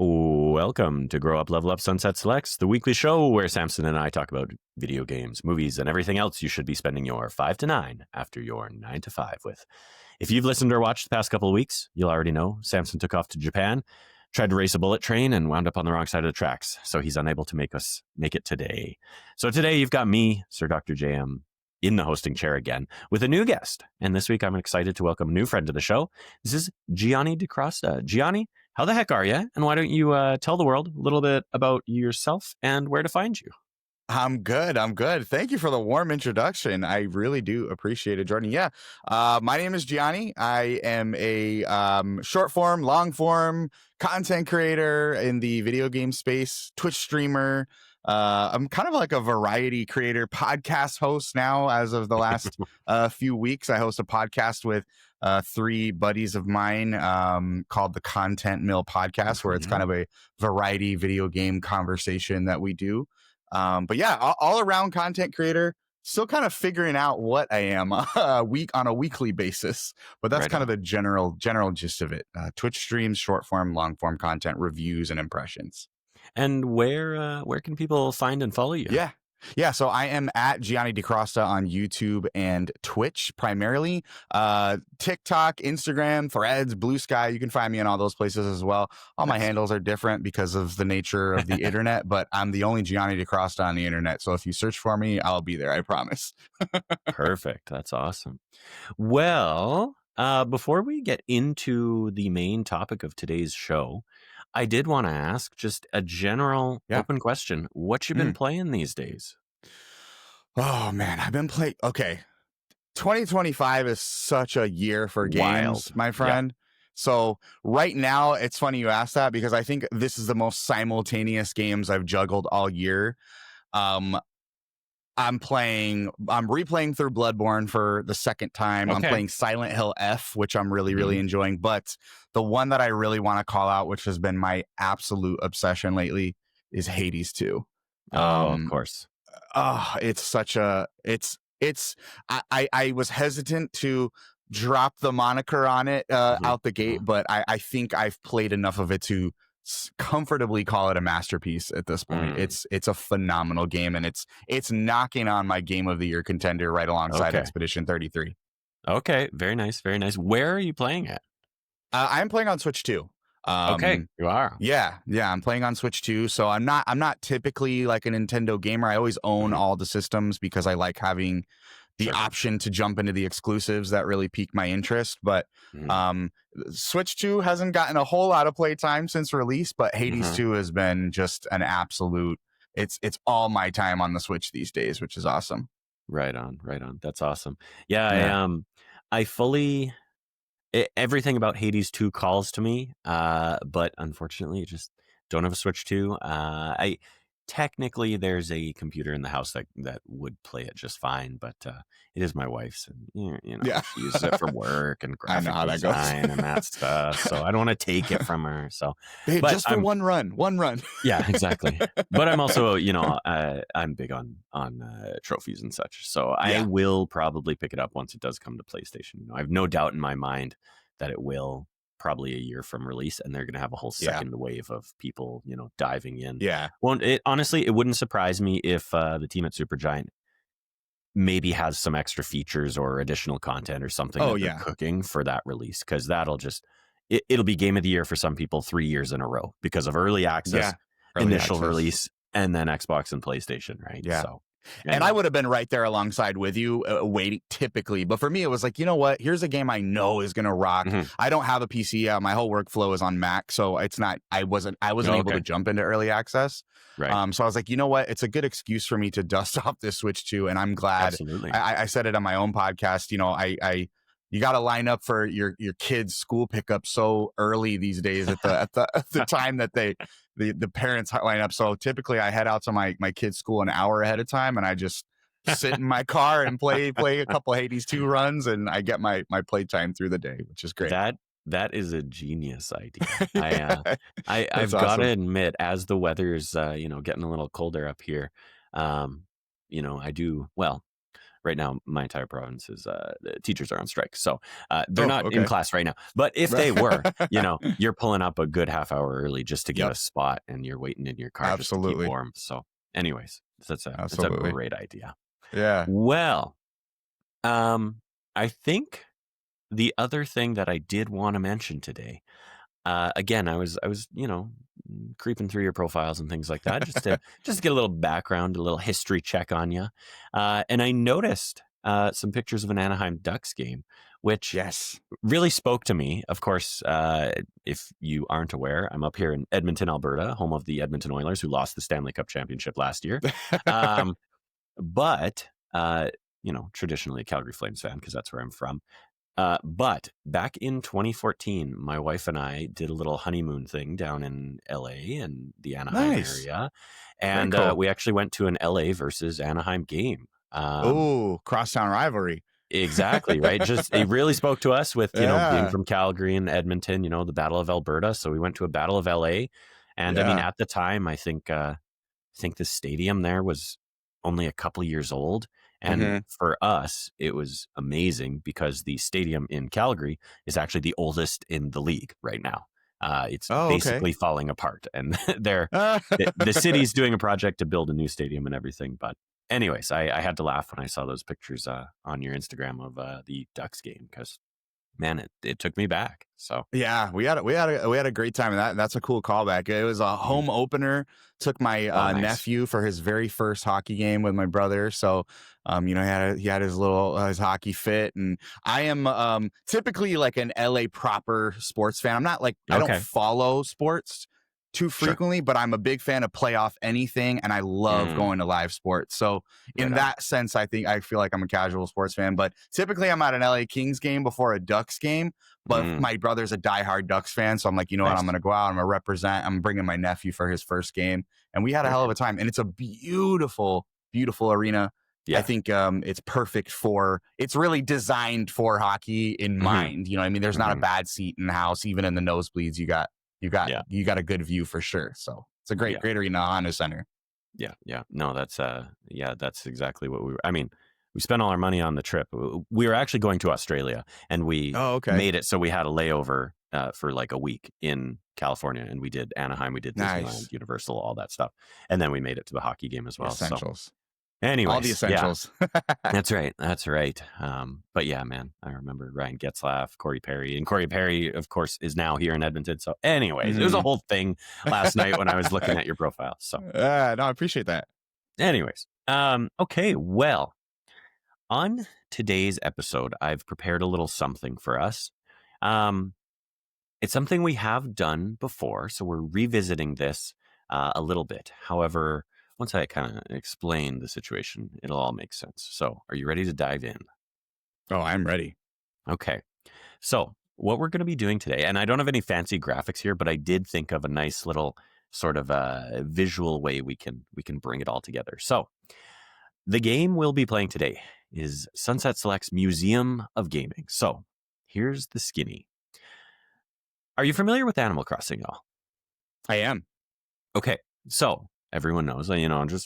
Welcome to Grow Up, Level Up, Sunset Selects, the weekly show where Samson and I talk about video games, movies, and everything else you should be spending your 5 to 9 after your 9 to 5 with. If you've listened or watched the past couple of weeks, you'll already know Samson took off to Japan, tried to race a bullet train, and wound up on the wrong side of the tracks, so he's unable to make it today. So today you've got me, SirDrJM, in the hosting chair again with a new guest. And this week I'm excited to welcome a new friend to the show. This is Gianni DiCrosta. Gianni, how the heck are you? And why don't you tell the world a little bit about yourself and where to find you? I'm good. Thank you for the warm introduction. I really do appreciate it, Jordan. Yeah. My name is Gianni. I am a short form, long form content creator in the video game space, Twitch streamer. I'm kind of like a variety creator, podcast host now. As of the last few weeks, I host a podcast with 3 buddies of mine called the Content Mill Podcast, where it's kind of a variety video game conversation that we do. But yeah, all around content creator, still kind of figuring out what I am on a weekly basis. But that's kind of the general gist of it. Twitch streams, short form, long form content, reviews, and impressions. And where can people find and follow you? Yeah. So I am at Gianni DiCrosta on YouTube and Twitch primarily. TikTok, Instagram, Threads, Blue Sky. You can find me in all those places as well. All my handles are different because of the nature of the internet, but I'm the only Gianni DiCrosta on the internet. So if you search for me, I'll be there. I promise. Perfect. That's awesome. Well, before we get into the main topic of today's show, I did want to ask just a general open question. What you been playing these days? Oh, man, I've been playing. Okay. 2025 is such a year for games, my friend. So right now, it's funny you asked that because I think this is the most simultaneous games I've juggled all year. I'm replaying through Bloodborne for the second time. I'm playing Silent Hill F, which I'm really enjoying. But the one that I really want to call out, which has been my absolute obsession lately, is Hades 2. Of course. It's such a, I was hesitant to drop the moniker on it out the gate, but I think I've played enough of it to comfortably call it a masterpiece at this point. It's a phenomenal game, and it's knocking on my game of the year contender right alongside Expedition 33. Okay, very nice. Where are you playing at? I'm playing on Switch 2. You are. Yeah, I'm playing on Switch 2. So I'm not typically like a Nintendo gamer. I always own all the systems because I like having the option to jump into the exclusives that really pique my interest. But Switch 2 hasn't gotten a whole lot of play time since release, but Hades 2 has been just an absolute, it's all my time on the Switch these days, which is awesome. Right on. That's awesome. Yeah. I fully, everything about Hades 2 calls to me, but unfortunately, I just don't have a Switch 2. Technically, there's a computer in the house that would play it just fine, but it is my wife's, and she uses it for work and graphic design and that stuff. So I don't want to take it from her. So, but just for one run. Yeah, exactly. But I'm also, I'm big on trophies and such. So I will probably pick it up once it does come to PlayStation. I have no doubt in my mind that it will. Probably a year from release, and they're going to have a whole second wave of people, diving in. Yeah. Well, honestly, it wouldn't surprise me if the team at Supergiant maybe has some extra features or additional content or something that they're cooking for that release, because that'll just, it'll be game of the year for some people 3 years in a row because of early access, initial release, and then Xbox and PlayStation, right? Yeah. So. And I would have been right there alongside with you waiting typically. But for me, it was like, you know what? Here's a game I know is going to rock. I don't have a PC. My whole workflow is on Mac. So it's not, I wasn't able to jump into early access. Right. So I was like, you know what? It's a good excuse for me to dust off this Switch 2. And I'm glad. Absolutely. I said it on my own podcast. You got to line up for your kids' school pickup so early these days at the time that the parents line up. So typically I head out to my kids' school an hour ahead of time, and I just sit in my car and play a couple Hades 2 runs, and I get my play time through the day, which is great. That is a genius idea. I've got to admit, as the weather's getting a little colder up here, I do well. right now my entire province is the teachers are on strike, so they're Oh, not in okay. class right now. But if they were, you're pulling up a good half hour early just to get Yep. a spot, and you're waiting in your car just to keep Absolutely. warm. So, anyways, it's a Absolutely. great idea. Yeah. Well, I think the other thing that I did want to mention today, again, I was creeping through your profiles and things like that just to get a little background, a little history check on you, and I noticed some pictures of an Anaheim Ducks game, which Yes. really spoke to me. Of course, if you aren't aware, I'm up here in Edmonton, Alberta, home of the Edmonton Oilers, who lost the Stanley Cup championship last year. Um, but traditionally a Calgary Flames fan because that's where I'm from. But back in 2014, my wife and I did a little honeymoon thing down in LA and the Anaheim Nice. area. Very And cool. we actually went to an LA versus Anaheim game. Oh, crosstown rivalry. Exactly, right? Just it really spoke to us with, being Yeah. from Calgary and Edmonton, the Battle of Alberta. So we went to a Battle of LA. And I mean, Yeah. at the time, I think the stadium there was only a couple years old. And Hmm. for us, it was amazing because the stadium in Calgary is actually the oldest in the league right now. It's Oh, okay. basically falling apart, and the city's doing a project to build a new stadium and everything. But anyways, I had to laugh when I saw those pictures on your Instagram of the Ducks game because man, it took me back. So Yeah, we had a great time, and that's a cool callback. It was a mhm. home opener. Took my Oh, nice. nephew for his very first hockey game with my brother. So, he had his little his hockey fit, and I am typically like an LA proper sports fan. I'm not like I don't Okay, follow sports too sure. frequently, but I'm a big fan of playoff anything, and I love Mm, going to live sports. So, right in on. that sense, I feel like I'm a casual sports fan. But typically, I'm at an LA Kings game before a Ducks game. But Mm, my brother's a diehard Ducks fan, so I'm like, you know what? I'm nice. gonna go out. I'm gonna represent. I'm bringing my nephew for his first game, and we had a Very hell of a cool. time. And it's a beautiful, beautiful arena. I Yeah. think it's perfect for. It's really designed for hockey in Hmm. mind. You know, what I mean, there's not a Hmm. bad seat in the house, even in the nosebleeds. Yeah. You got a good view for sure. So it's a great, Yeah. great arena, Honda Center. Yeah. Yeah. No, that's exactly what I mean, we spent all our money on the trip. We were actually going to Australia and we Oh, okay, made it so we had a layover for like a week in California, and we did Anaheim, we did Disneyland, nice. Universal, all that stuff. And then we made it to the hockey game as The well. So essentials, all the anyways, yeah. essentials. That's right. That's right. But yeah, man, I remember Ryan Getzlaff, Corey Perry, and Corey Perry, of course, is now here in Edmonton. So, anyways, it was a Hmm. whole thing last night when I was looking at your profile. So, No, I appreciate that. anyways, okay. Well, on today's episode, I've prepared a little something for us. Um, it's something we have done before, so we're revisiting this a little bit. However, once I kind of explain the situation, it'll all make sense. So, are you ready to dive in? Oh, I'm ready. Okay. So, what we're going to be doing today, and I don't have any fancy graphics here, but I did think of a nice little sort of visual way we can bring it all together. So, the game we'll be playing today is Sunset Select's Museum of Gaming. So, here's the skinny. Are you familiar with Animal Crossing at all? I am. Okay. So, everyone knows,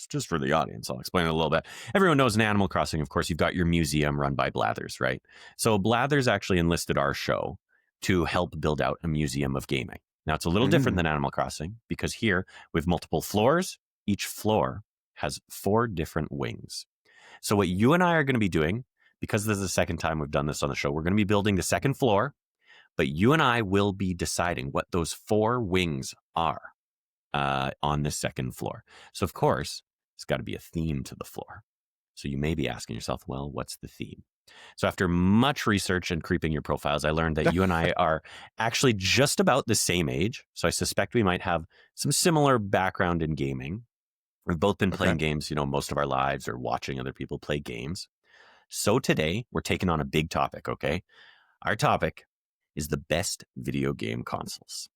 just for the audience, I'll explain it a little bit. Everyone knows in Animal Crossing, of course, you've got your museum run by Blathers, right? So Blathers actually enlisted our show to help build out a museum of gaming. Now, it's a little different Mm, than Animal Crossing because here we have multiple floors. Each floor has 4 different wings. So what you and I are going to be doing, because this is the second time we've done this on the show, we're going to be building the second floor, but you and I will be deciding what those 4 wings are on the second floor. So, of course, it's got to be a theme to the floor. So you may be asking yourself, well, what's the theme? So after much research and creeping your profiles, I learned that you and I are actually just about the same age. So I suspect we might have some similar background in gaming. We've both been okay. playing games, most of our lives, or watching other people play games. So today we're taking on a big topic, okay? Our topic is the best video game consoles.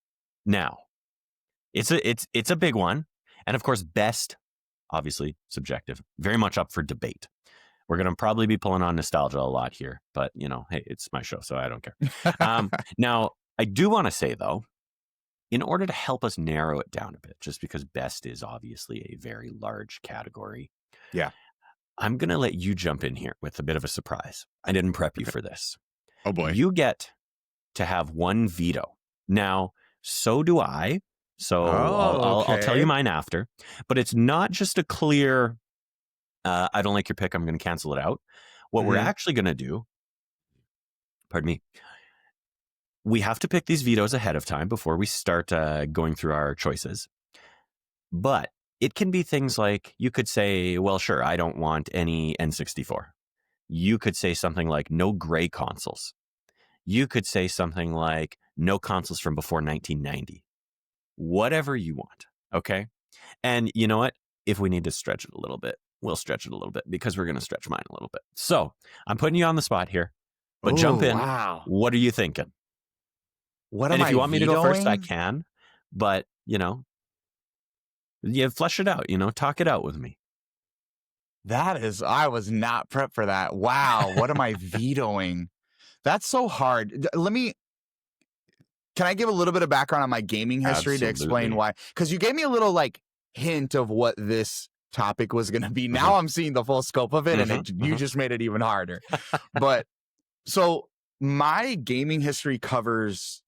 Now, it's a big one. And of course, best, obviously subjective, very much up for debate. We're going to probably be pulling on nostalgia a lot here, but hey, it's my show, so I don't care. Now, I do want to say though, in order to help us narrow it down a bit, just because best is obviously a very large category, Yeah. I'm going to let you jump in here with a bit of a surprise. I didn't prep you for this. Oh boy. You get to have one veto. Now, so do I. So I'll tell you mine after. But it's not just a clear, I don't like your pick, I'm going to cancel it out. What we're actually going to do, pardon me, we have to pick these vetoes ahead of time before we start going through our choices. But it can be things like, you could say, well, sure, I don't want any N64. You could say something like, no gray consoles. You could say something like, no consoles from before 1990. Whatever you want, okay? And you know what? If we need to stretch it a little bit, we'll stretch it a little bit, because we're going to stretch mine a little bit. So I'm putting you on the spot here, but jump in. Wow. What are you thinking? What And am if you I want me to go first, I vetoing? can. But, flesh it out, talk it out with me. I was not prepped for that. Wow. What am I vetoing? That's so hard. Can I give a little bit of background on my gaming history to explain Absolutely. why? Because you gave me a little hint of what this topic was going to be. Now I'm seeing the full scope of it, and you just made it even harder. But so my gaming history covers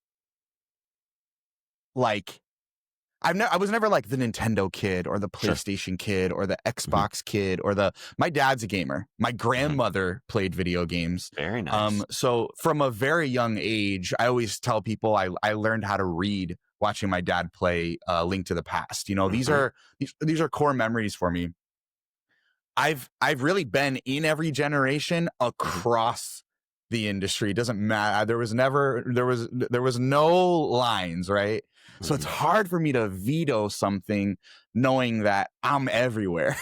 I was never like the Nintendo kid or the PlayStation kid or the Xbox kid or my dad's a gamer. My grandmother played video games. Very nice. So from a very young age, I always tell people I learned how to read watching my dad play Link to the Past. These are core memories for me. I've really been in every generation across the industry. It doesn't matter. There was no lines, right? So it's hard for me to veto something knowing that I'm everywhere.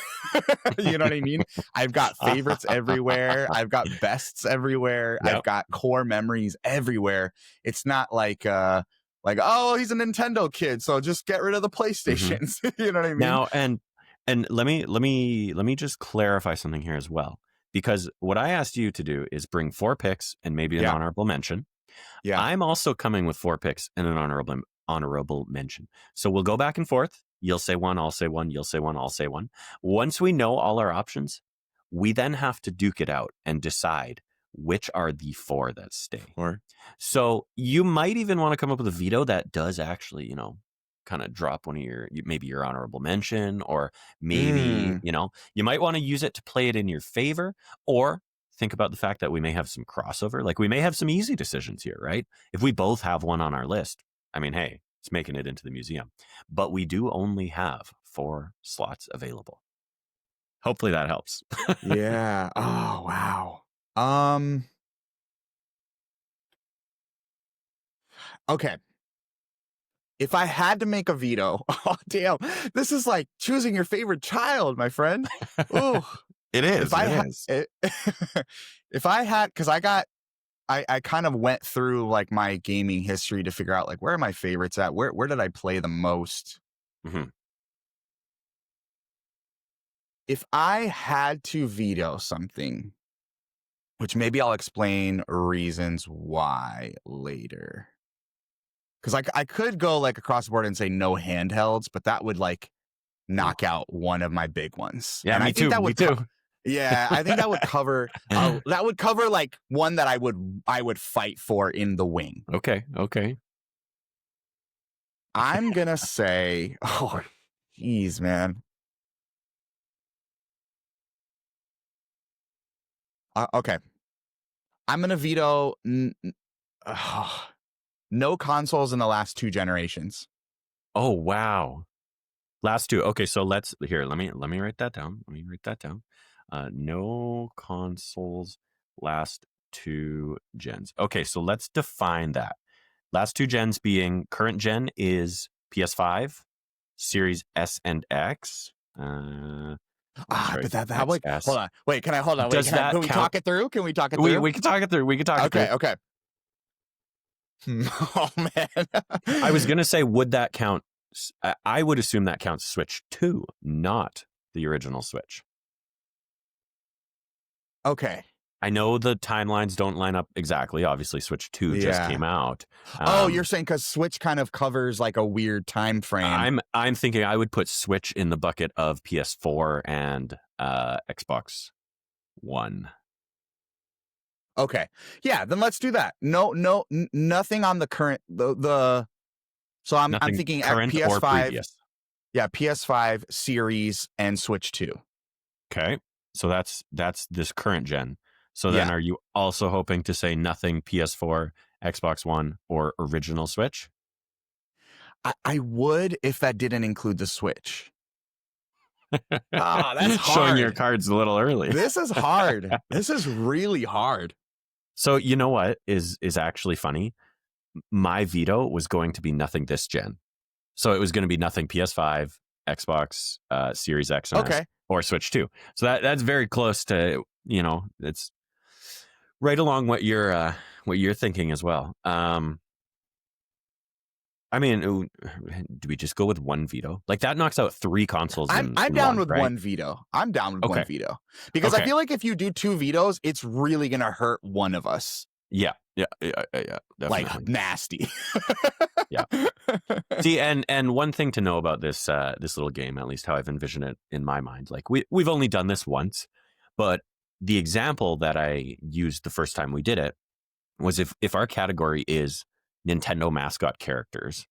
You know what I mean? I've got favorites everywhere. I've got bests everywhere. Yep. I've got core memories everywhere. It's not like, oh, he's a Nintendo kid, so just get rid of the PlayStations. You know what I mean? Now, and let me just clarify something here as well, because what I asked you to do is bring 4 picks and maybe an honorable mention. Yeah. I'm also coming with 4 picks and an honorable mention. So we'll go back and forth. You'll say one, I'll say one, you'll say one, I'll say one. Once we know all our options, we then have to duke it out and decide which are the 4 that stay. So you might even want to come up with a veto that does actually, kind of drop one of maybe your honorable mention, or maybe, you might want to use it to play it in your favor, or think about the fact that we may have some crossover. Like, we may have some easy decisions here, right? If we both have one on our list, I mean, hey, it's making it into the museum. But we do only have 4 slots available. Hopefully that helps. Yeah. Oh, wow. Okay. If I had to make a veto, oh damn, this is like choosing your favorite child, my friend. Ooh. It is. If I had, because I kind of went through like my gaming history to figure out like, where are my favorites at? Where did I play the most? If I had to veto something, which maybe I'll explain reasons why later. Because I could go like across the board and say no handhelds, but that would like knock out one of my big ones. Yeah, and me too. Me too. Yeah, I think that would cover like one that I would fight for in the wing. Okay. I'm gonna say, oh, geez, man. Okay, I'm gonna veto no consoles in the last 2 generations. Oh, wow. Last 2. Okay, so let me write that down. No consoles last 2 gens. Okay, so let's define that. Last 2 gens being, current gen is PS5, Series S and X. But that would, hold on. Wait, can we talk it through? Can we talk it through? We can talk it through. Okay. Oh man. I was gonna say, would that count? I would assume that counts Switch 2, not the original Switch. Okay. I know the timelines don't line up exactly. Obviously, Switch 2 just came out. You're saying because Switch kind of covers like a weird time frame. I'm thinking I would put Switch in the bucket of PS4 and Xbox One. Okay. Yeah, then let's do that. Nothing on the current so I'm Nothing thinking at current or PS5. previous. Yeah, PS5, Series, and Switch 2. Okay. So that's this current gen. So then Yeah. are you also hoping to say nothing PS4, Xbox One, or original Switch? I would if that didn't include the Switch. That's Showing your hard. cards a little early. This is hard. This is really hard. So you know what is actually funny? My veto was going to be nothing this gen. So it was going to be nothing PS5, Xbox, Series X and S, Okay. or Switch 2. So that's very close to, it's right along what you're thinking as well. I mean, do we just go with one veto? Like that knocks out 3 consoles I'm in down one, with right? one veto. I'm down with one Okay. veto. Because I Okay. feel like if you do 2 vetoes, it's really gonna hurt one of us. Yeah, definitely. Like nasty. Yeah. See, and one thing to know about this this little game, at least how I've envisioned it in my mind, like we've only done this once, but the example that I used the first time we did it was if our category is Nintendo mascot characters,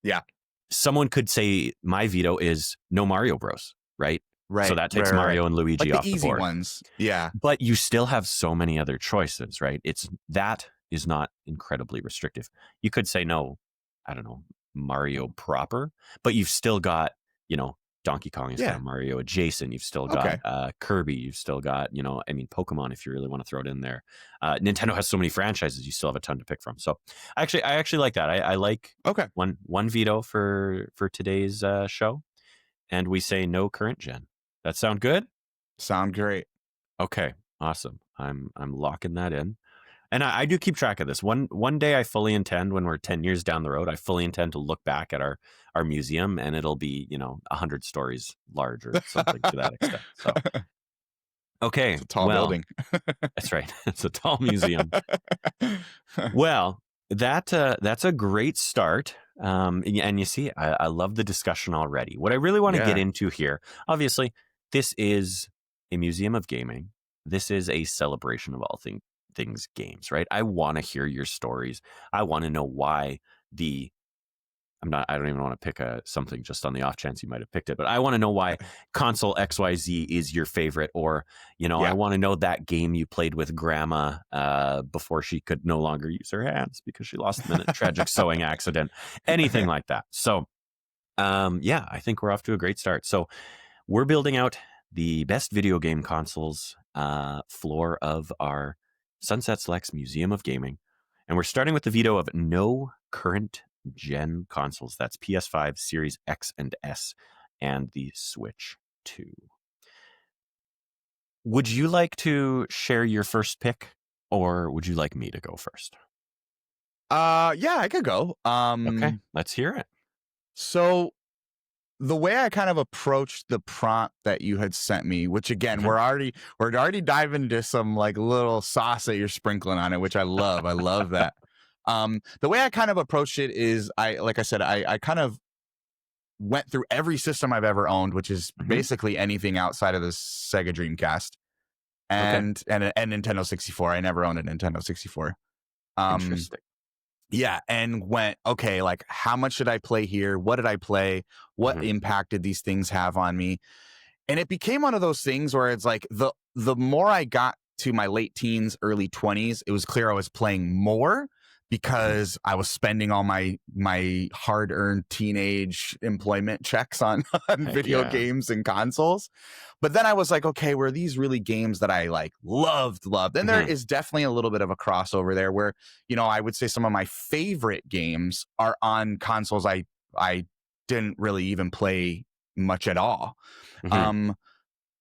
Yeah. someone could say my veto is no Mario Bros, right? Right. So that takes Mario and Luigi like off the the easy board. ones. Yeah. But you still have so many other choices, right? That is not incredibly restrictive. You could say no, I don't know, Mario proper, but you've still got, Donkey Kong is kind of Mario adjacent. You've still got Kirby. You've still got, Pokemon, if you really want to throw it in there. Nintendo has so many franchises. You still have a ton to pick from. So I actually like that. I like one veto for today's show, and we say no current gen. That sound good? Sound great. Okay, awesome. I'm locking that in. And I do keep track of this. One day I fully intend, when we're 10 years down the road, I fully intend to look back at our museum, and it'll be, 100 stories large or something to that extent. So, okay. It's a tall building. That's right. It's a tall museum. Well, that's a great start. And you see, I love the discussion already. What I really want to get into here, obviously, this is a museum of gaming. This is a celebration of all things games, right? I want to hear your stories. I want to know why I don't even want to pick something just on the off chance you might have picked it, but I want to know why console XYZ is your favorite, or, I want to know that game you played with grandma before she could no longer use her hands because she lost them in a tragic sewing accident, anything like that. So, I think we're off to a great start. So we're building out the best video game consoles floor of our Sunset Selects Museum of Gaming. And we're starting with the veto of no current gen consoles. That's PS5, Series X and S, and the Switch 2. Would you like to share your first pick, or would you like me to go first? Yeah, I could go. Okay, let's hear it. So the way I kind of approached the prompt that you had sent me, which again, we're already diving into some like little sauce that you're sprinkling on it, which I love. I love that. The way I kind of approached it is I kind of went through every system I've ever owned, which is basically anything outside of the Sega Dreamcast and Nintendo 64. I never owned a Nintendo 64. Interesting. Yeah, and went, okay, like how much did I play here? What did I play? What impact did these things have on me? And it became one of those things where it's like the more I got to my late teens, early 20s, it was clear I was playing more because I was spending all my hard-earned teenage employment checks on video games and consoles. But then I was like, okay, were these really games that I like loved? And there is definitely a little bit of a crossover there where, I would say some of my favorite games are on consoles I didn't really even play much at all.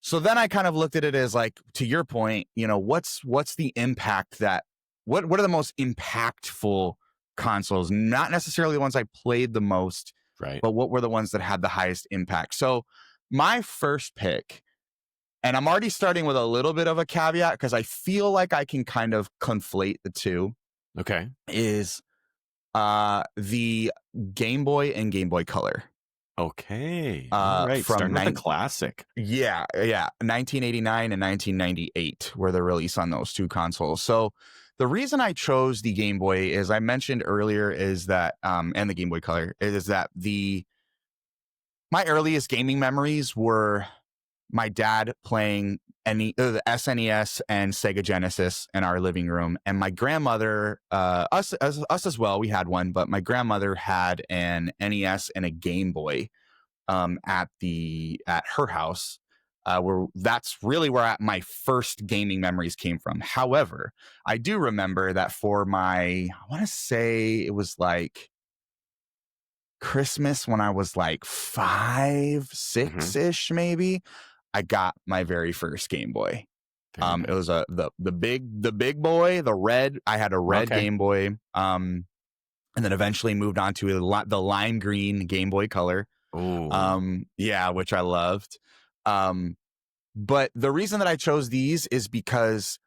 So then I kind of looked at it as like, to your point, what's the impact that what are the most impactful consoles? Not necessarily the ones I played the most, right? But what were the ones that had the highest impact? So my first pick, and I'm already starting with a little bit of a caveat because I feel like I can kind of conflate the two. Okay. Is the Game Boy and Game Boy Color. Okay. All right. from Starting with the classic. 1989 and 1998 were the release on those two consoles. So the reason I chose the Game Boy, as I mentioned earlier, is that and the Game Boy Color is that my earliest gaming memories were my dad playing the SNES and Sega Genesis in our living room, and my grandmother, us as well, we had one, but my grandmother had an NES and a Game Boy at her house. Where that's really where my first gaming memories came from. However, I do remember that for I want to say it was like Christmas when I was like 5, 6 ish, maybe. I got my very first Game Boy. It was the big boy, the red. I had a red Game Boy. And then eventually moved on to the lime green Game Boy Color. Which I loved. But the reason that I chose these is because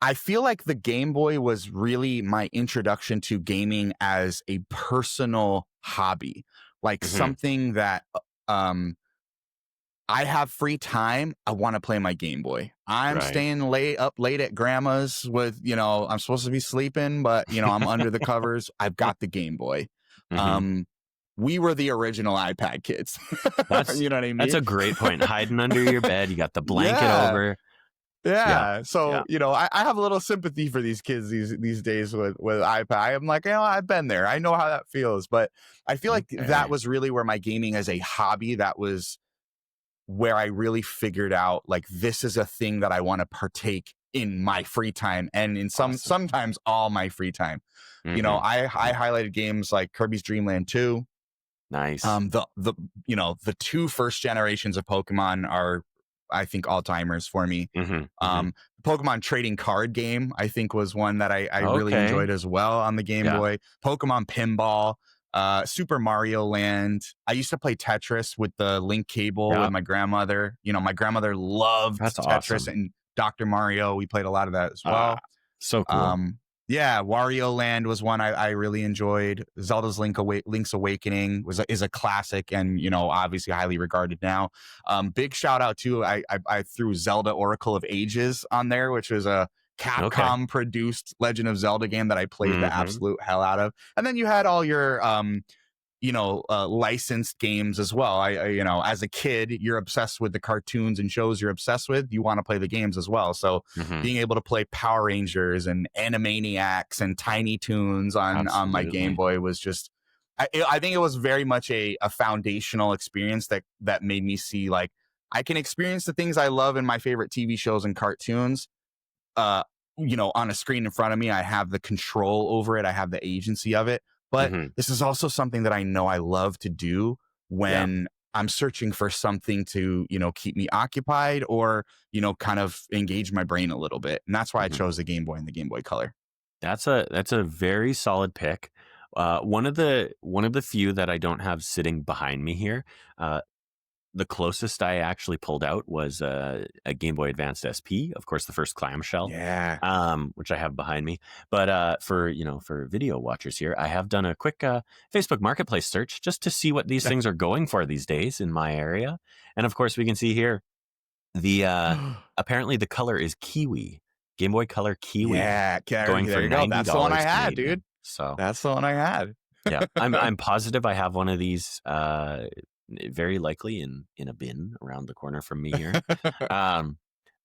I feel like the Game Boy was really my introduction to gaming as a personal hobby, like something that I have free time. I want to play my Game Boy. I'm staying up late at grandma's with, I'm supposed to be sleeping, but I'm under the covers. I've got the Game Boy. We were the original iPad kids. You know what I mean? That's a great point. Hiding under your bed, you got the blanket over. Yeah. So, I have a little sympathy for these kids these days with iPad. I'm like, I've been there. I know how that feels. But I feel like that was really where my gaming as a hobby, that was where I really figured out, like, this is a thing that I want to partake in my free time, and in sometimes all my free time. I highlighted games like Kirby's Dream Land 2. Nice. The two first generations of Pokemon are, I think, all timers for me. Pokemon trading card game, I think, was one that I really enjoyed as well on the Game Boy. Pokemon Pinball, Super Mario Land. I used to play Tetris with the link cable with my grandmother. My grandmother loved Tetris and Dr. Mario. We played a lot of that as well. So cool. Wario Land was one I really enjoyed. Zelda's Link's Awakening is a classic, and obviously highly regarded now. Big shout out too. I threw Zelda Oracle of Ages on there, which was a Capcom produced Legend of Zelda game that I played the absolute hell out of. And then you had all your licensed games as well. I as a kid, you're obsessed with the cartoons and shows you're obsessed with. You want to play the games as well. So being able to play Power Rangers and Animaniacs and Tiny Toons on my Game Boy was just, I think it was very much a foundational experience that made me see, like, I can experience the things I love in my favorite TV shows and cartoons on a screen in front of me. I have the control over it. I have the agency of it. But this is also something that I know I love to do when I'm searching for something to, keep me occupied or, kind of engage my brain a little bit. And that's why I chose the Game Boy and the Game Boy Color. That's a very solid pick. One of the few that I don't have sitting behind me here. The closest I actually pulled out was a Game Boy Advanced SP, of course, the first clamshell, which I have behind me. But for video watchers here, I have done a quick Facebook Marketplace search just to see what these things are going for these days in my area. And of course, we can see here the apparently the color is Kiwi, Game Boy Color Kiwi. Yeah, going for $90. That's the one I had, Canadian. dude. So that's the one I had. Yeah, I'm positive I have one of these. Very likely in a bin around the corner from me here.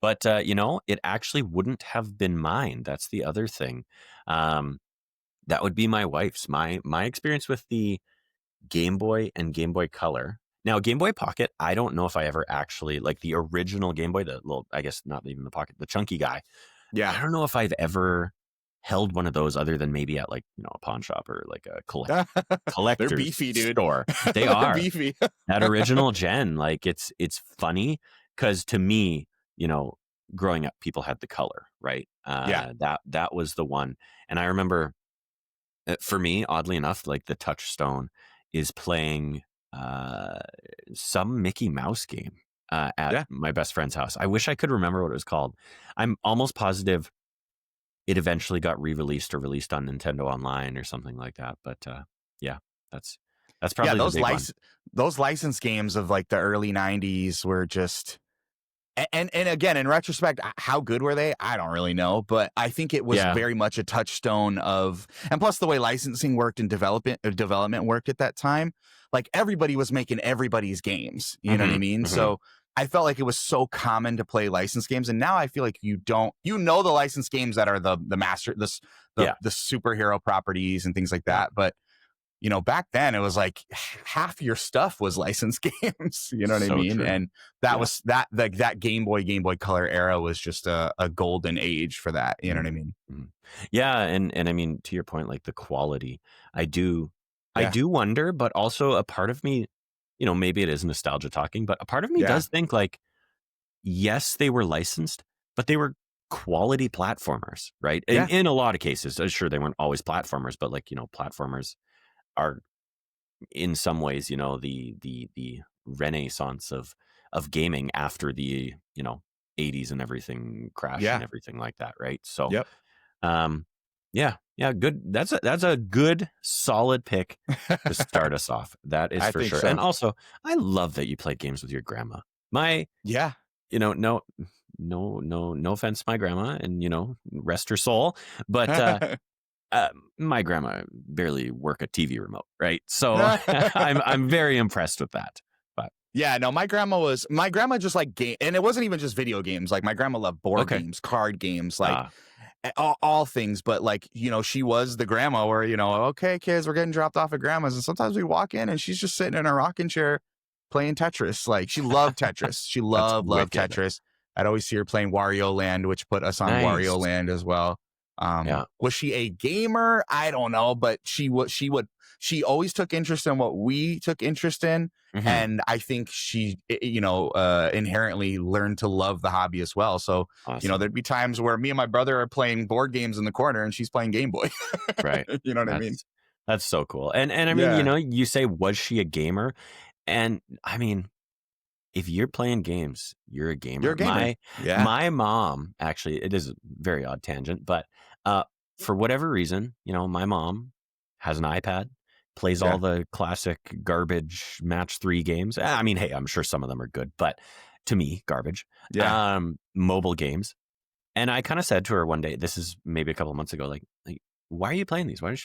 But it actually wouldn't have been mine. That's the other thing. That would be my wife's. My experience with the Game Boy and Game Boy Color. Now, Game Boy Pocket, I don't know if I ever actually, like the original Game Boy, the little, I guess not even the Pocket, the chunky guy. Yeah. I don't know if I've ever held one of those other than maybe at, like, a pawn shop or like a collector's They're beefy, dude. store. They are beefy. That original gen, like, it's funny because to me, growing up, people had the color, right? That was the one. And I remember, for me, oddly enough, like the touchstone is playing some Mickey Mouse game at my best friend's house. I wish I could remember what it was called. I'm almost positive it eventually got re-released or released on Nintendo Online or something like that. But that's That's Yeah, probably the big one. those licensed games of like the early 90s were just and again, in retrospect, how good were they? I don't really know, but I think it was Yeah. very much a touchstone of, and plus the way licensing worked and development worked at that time, like everybody was making everybody's games. You know what I mean? Mm-hmm. So I felt like it was so common to play licensed games, and now I feel like the licensed games that are the master, Yeah. the superhero properties and things like Yeah. that, but back then it was like half your stuff was licensed games. You know what I So mean? true. And that was that Game Boy Color era was just a golden age for that. You know what I mean? Mm-hmm. Yeah, and I mean, to your point, like the quality, I do Yeah. wonder, but also a part of me, maybe it is nostalgia talking, but a part of me Yeah. does think like, yes, they were licensed, but they were quality platformers, right? Yeah. In a lot of cases, sure, they weren't always platformers, but like, platformers are in some ways, the renaissance of gaming after the, 80s and everything crash and Yeah. everything like that, right? So, Yep. yeah, good. That's a good solid pick to start us off. That is I for think sure. so. And also, I love that you played games with your grandma. Yeah. No offense to my grandma, and rest her soul, but my grandma barely work a TV remote, right? So I'm very impressed with that. But Yeah, no, my grandma just like game, and it wasn't even just video games. Like my grandma loved board okay, games, card games, like all things. But like, she was the grandma where, okay, kids, we're getting dropped off at grandma's. And sometimes we walk in and she's just sitting in a rocking chair playing Tetris. Like she loved Tetris. She that's loved wicked. Tetris. I'd always see her playing Wario Land, which put us on Nice. Wario Land as well. Yeah. Was she a gamer? I don't know, but she always took interest in what we took interest in. Mm-hmm. And I think she, inherently learned to love the hobby as well. So, Awesome. there'd be times where me and my brother are playing board games in the corner and she's playing Game Boy. Right. You know what I mean? That's so cool. And I mean, you say, was she a gamer? And I mean, if you're playing games, you're a gamer. You're a gamer. My mom, actually, it is a very odd tangent, but for whatever reason, my mom has an iPad, plays all the classic garbage match 3 games. I mean, hey, I'm sure some of them are good, but to me, garbage. Yeah. Mobile games. And I kind of said to her one day, this is maybe a couple of months ago, like, why are you playing these? Why don't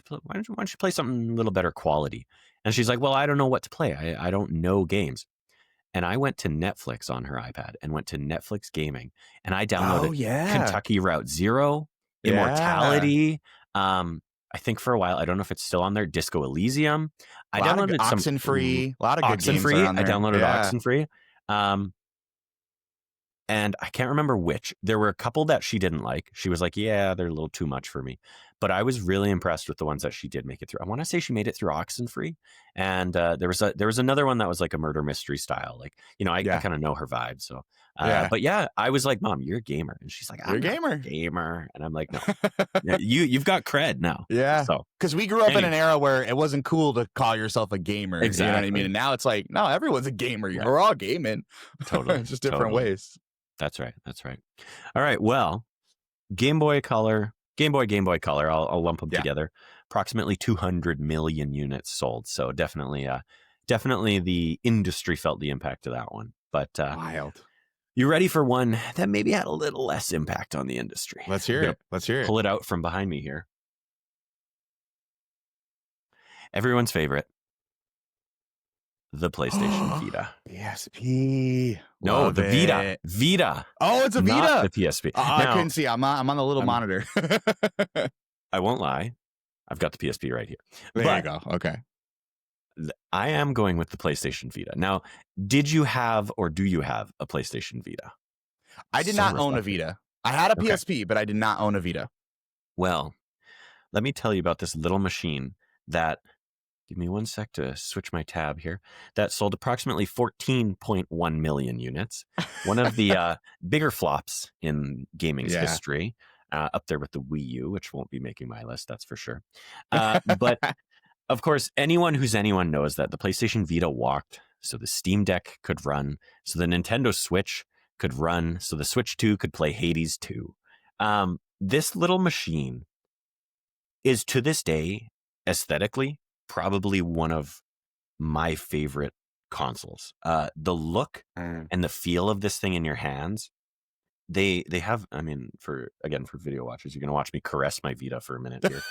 you play something a little better quality? And she's like, well, I don't know what to play. I don't know games. And I went to Netflix on her iPad and went to Netflix Gaming, and I downloaded Kentucky Route Zero, Immortality. I think for a while, I don't know if it's still on there, Disco Elysium. I downloaded some Oxenfree. A lot of good games Oxenfree. are on there. I downloaded Oxenfree. And I can't remember which. There were a couple that she didn't like. She was like, yeah, they're a little too much for me. But I was really impressed with the ones that she did make it through. I want to say she made it through Oxenfree. And there was another one that was like a murder mystery style. Like, I kind of know her vibe. So, but yeah, I was like, Mom, you're a gamer. And she's like, I'm You're a not a gamer. And I'm like, no, you've got cred now. Yeah. So, because we grew up in an era where it wasn't cool to call yourself a gamer. Exactly. You know what I mean? And now it's like, no, everyone's a gamer. We're all gaming. Totally. Just different ways. That's right. All right. Well, Game Boy Color. I'll lump them together. Approximately 200 million units sold. So definitely the industry felt the impact of that one. But wild. You ready for one that maybe had a little less impact on the industry? Let's hear it. Pull it out from behind me here. Everyone's favorite. The PlayStation Vita. PSP. No, the Vita. Vita. Oh, it's a Vita. Not the PSP. I couldn't see. I'm on the little monitor. I won't lie. I've got the PSP right here. There you go. Okay. I am going with the PlayStation Vita. Now, did you have or do you have a PlayStation Vita? I did not own a Vita. I had a PSP, but I did not own a Vita. Well, let me tell you about this little machine that, give me one sec to switch my tab here, that sold approximately 14.1 million units. One of the bigger flops in gaming's history, up there with the Wii U, which won't be making my list, that's for sure. But of course, anyone knows that the PlayStation Vita walked, so the Steam Deck could run, so the Nintendo Switch could run, so the Switch 2 could play Hades 2. This little machine is, to this day, aesthetically, probably one of my favorite consoles. The look and the feel of this thing in your hands. They have, I mean, for video watchers, you're going to watch me caress my Vita for a minute here.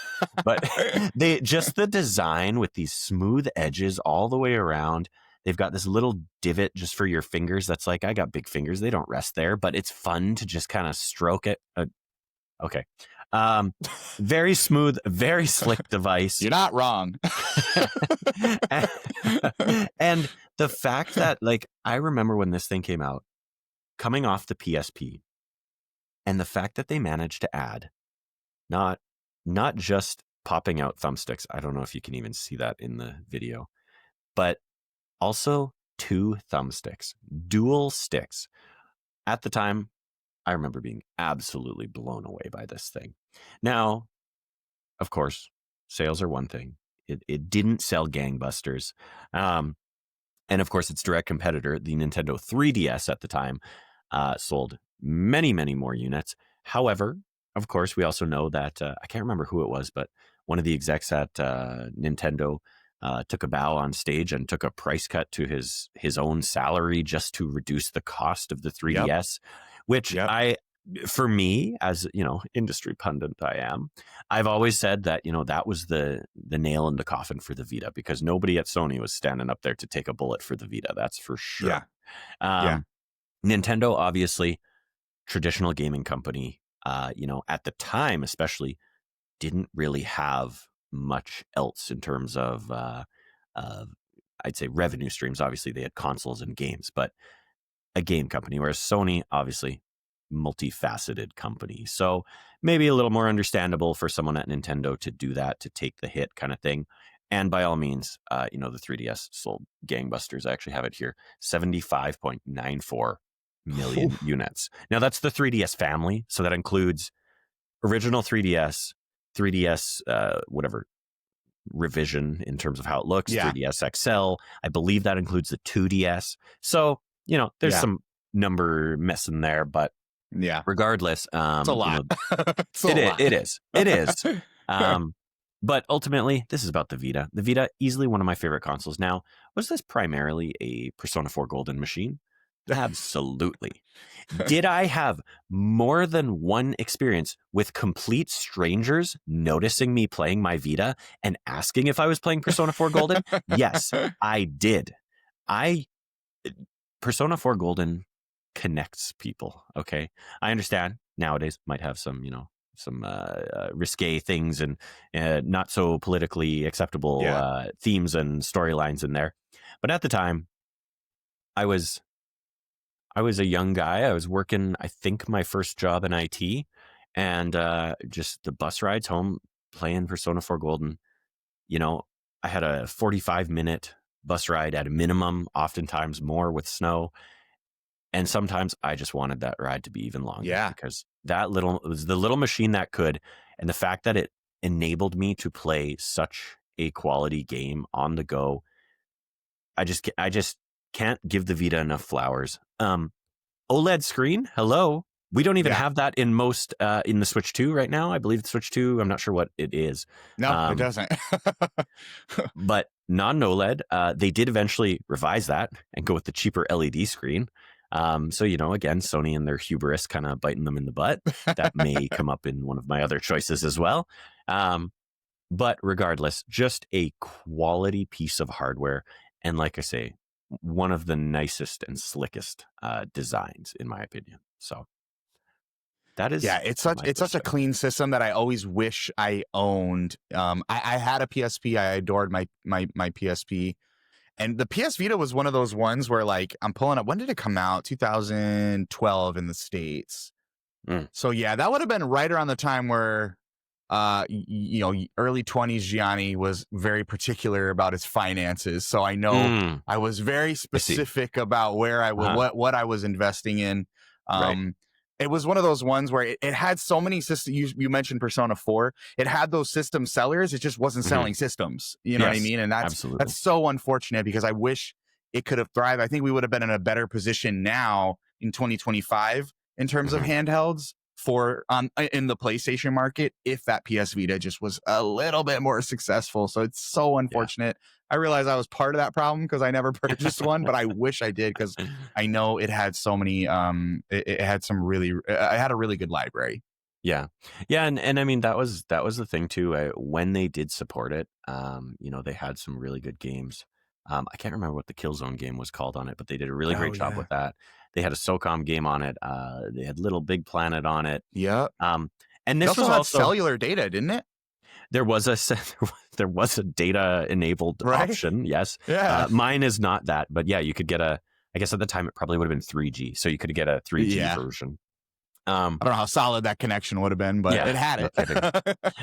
But they just the design with these smooth edges all the way around. They've got this little divot just for your fingers. That's like, I got big fingers. They don't rest there, but it's fun to just kind of stroke it. Okay. Very smooth, very slick device. You're not wrong. And the fact that, like, I remember when this thing came out, coming off the PSP, and the fact that they managed to add not just popping out thumbsticks. I don't know if you can even see that in the video, but also 2 thumbsticks, dual sticks. At the time, I remember being absolutely blown away by this thing. Now, of course, sales are one thing. It didn't sell gangbusters. And of course, its direct competitor, the Nintendo 3DS at the time, sold many, many more units. However, of course, we also know that, I can't remember who it was, but one of the execs at Nintendo took a bow on stage and took a price cut to his own salary just to reduce the cost of the 3DS, which for me, as industry pundit I am, I've always said that, that was the nail in the coffin for the Vita, because nobody at Sony was standing up there to take a bullet for the Vita. That's for sure. Nintendo, obviously, traditional gaming company, at the time especially, didn't really have much else in terms of, I'd say, revenue streams. Obviously, they had consoles and games, but a game company, whereas Sony, obviously, multifaceted company. So maybe a little more understandable for someone at Nintendo to do that, to take the hit kind of thing. And by all means, the 3DS sold gangbusters. I actually have it here, 75.94 million units. Now, that's the 3DS family. So that includes original 3DS, whatever revision in terms of how it looks, 3DS XL. I believe that includes the 2DS. So, there's some number missing there, but regardless, it's a lot. It is. But ultimately, this is about the Vita. The Vita, easily one of my favorite consoles. Now, was this primarily a Persona 4 Golden machine? Absolutely. Did I have more than one experience with complete strangers noticing me playing my Vita and asking if I was playing Persona 4 Golden? Yes, I did. Persona 4 Golden connects people. Okay. I understand nowadays might have some, some risque things and not so politically acceptable themes and storylines in there. But at the time, I was a young guy. I was working, I think, my first job in IT, and just the bus rides home playing Persona 4 Golden. I had a 45-minute bus ride at a minimum, oftentimes more with snow. And sometimes I just wanted that ride to be even longer, because it was the little machine that could, and the fact that it enabled me to play such a quality game on the go. I just can't give the Vita enough flowers. OLED screen, hello. We don't even have that in most in the Switch 2 right now. I believe the Switch 2, I'm not sure what it is. No, it doesn't. But non-OLED, they did eventually revise that and go with the cheaper LED screen. So, again, Sony and their hubris kind of biting them in the butt. That may come up in one of my other choices as well. But regardless, just a quality piece of hardware. And like I say, one of the nicest and slickest designs, in my opinion. So that is, it's such a clean system that I always wish I owned. I had a PSP. I adored my PSP, and the PS Vita was one of those ones where, like, I'm pulling up, when did it come out? 2012 in the States. So that would have been right around the time where early 20s Gianni was very particular about his finances. So I know I was very specific about where I was, what I was investing in. It was one of those ones where it had so many systems. You mentioned Persona 4. It had those system sellers. It just wasn't selling systems. You know what I mean? And that's so unfortunate, because I wish it could have thrived. I think we would have been in a better position now in 2025 in terms of handhelds for in the PlayStation market if that PS Vita just was a little bit more successful. So it's so unfortunate. I realize I was part of that problem because I never purchased one, but I wish I did because I know it had so many. It had some really. It had a really good library. Yeah. Yeah. And I mean, that was the thing too. When they did support it, they had some really good games. I can't remember what the Killzone game was called on it, but they did a really great job with that. They had a SOCOM game on it. They had Little Big Planet on it. Yeah. And this was had also cellular data, didn't it? There was a data enabled option. Yes. Yeah. Mine is not that, but yeah, you could get I guess at the time it probably would have been 3G. So you could get a 3G version. I don't know how solid that connection would have been, but it had it.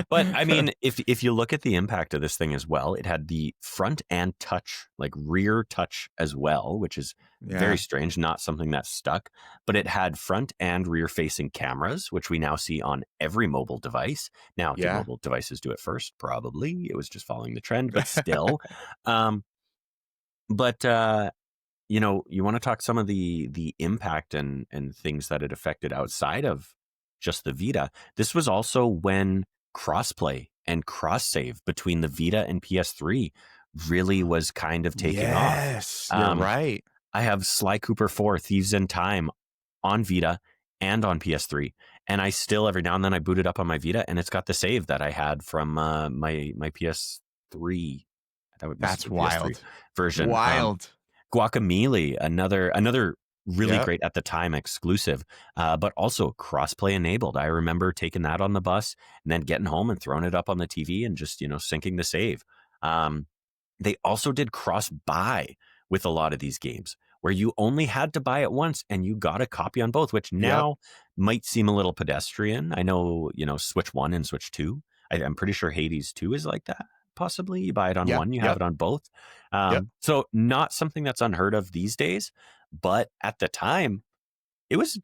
But I mean, if you look at the impact of this thing as well, it had the front and touch, like rear touch as well, which is very strange, not something that stuck. But it had front and rear facing cameras, which we now see on every mobile device. Now, do mobile devices do it first? Probably. It was just following the trend, but still. You want to talk some of the impact and things that it affected outside of just the Vita. This was also when crossplay and cross save between the Vita and PS3 really was kind of taking off. Yes, you're right. I have Sly Cooper 4 Thieves in Time on Vita and on PS3, and I still every now and then I boot it up on my Vita, and it's got the save that I had from my PS3. That's wild. PS3 version. Wild. Guacamelee, another really great at the time exclusive, but also crossplay enabled. I remember taking that on the bus and then getting home and throwing it up on the TV and just syncing the save. They also did cross buy with a lot of these games where you only had to buy it once and you got a copy on both, which now might seem a little pedestrian. I know Switch 1 and Switch 2. I'm pretty sure Hades 2 is like that. Possibly you buy it on one, you have it on both. So not something that's unheard of these days, but at the time it was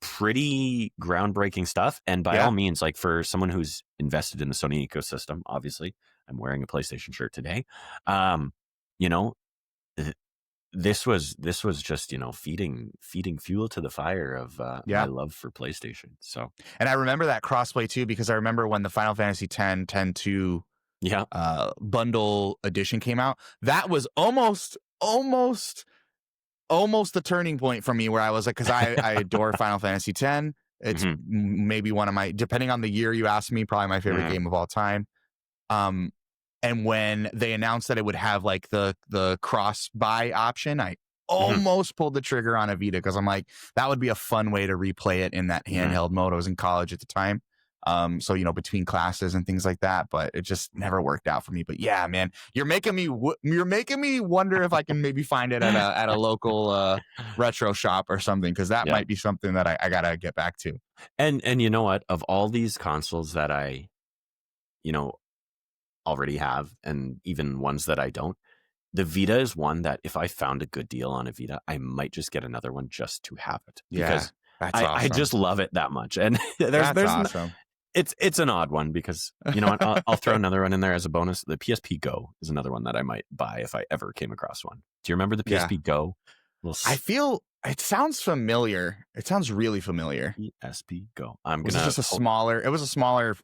pretty groundbreaking stuff. And by all means, like for someone who's invested in the Sony ecosystem, obviously I'm wearing a PlayStation shirt today. This was just feeding fuel to the fire of my love for PlayStation. So, and I remember that crossplay too because I remember when the Final Fantasy X-2 bundle edition came out. That was almost the turning point for me where I was like, because I adore Final Fantasy X. It's maybe one of my, depending on the year you ask me, probably my favorite game of all time. And when they announced that it would have like the cross buy option, I almost pulled the trigger on a Vita because I'm like, that would be a fun way to replay it in that handheld mode. I was in college at the time. So between classes and things like that, but it just never worked out for me. But yeah, man, you're making me wonder if I can maybe find it at a local retro shop or something, because that might be something that I gotta get back to. And you know what? Of all these consoles that I, already have, and even ones that I don't, the Vita is one that if I found a good deal on a Vita, I might just get another one just to have it. Because that's awesome. I just love it that much. And there's awesome. It's an odd one because I'll throw another one in there as a bonus. The PSP Go is another one that I might buy if I ever came across one. Do you remember the PSP Go? I feel it sounds familiar. It sounds really familiar. PSP Go. It was a smaller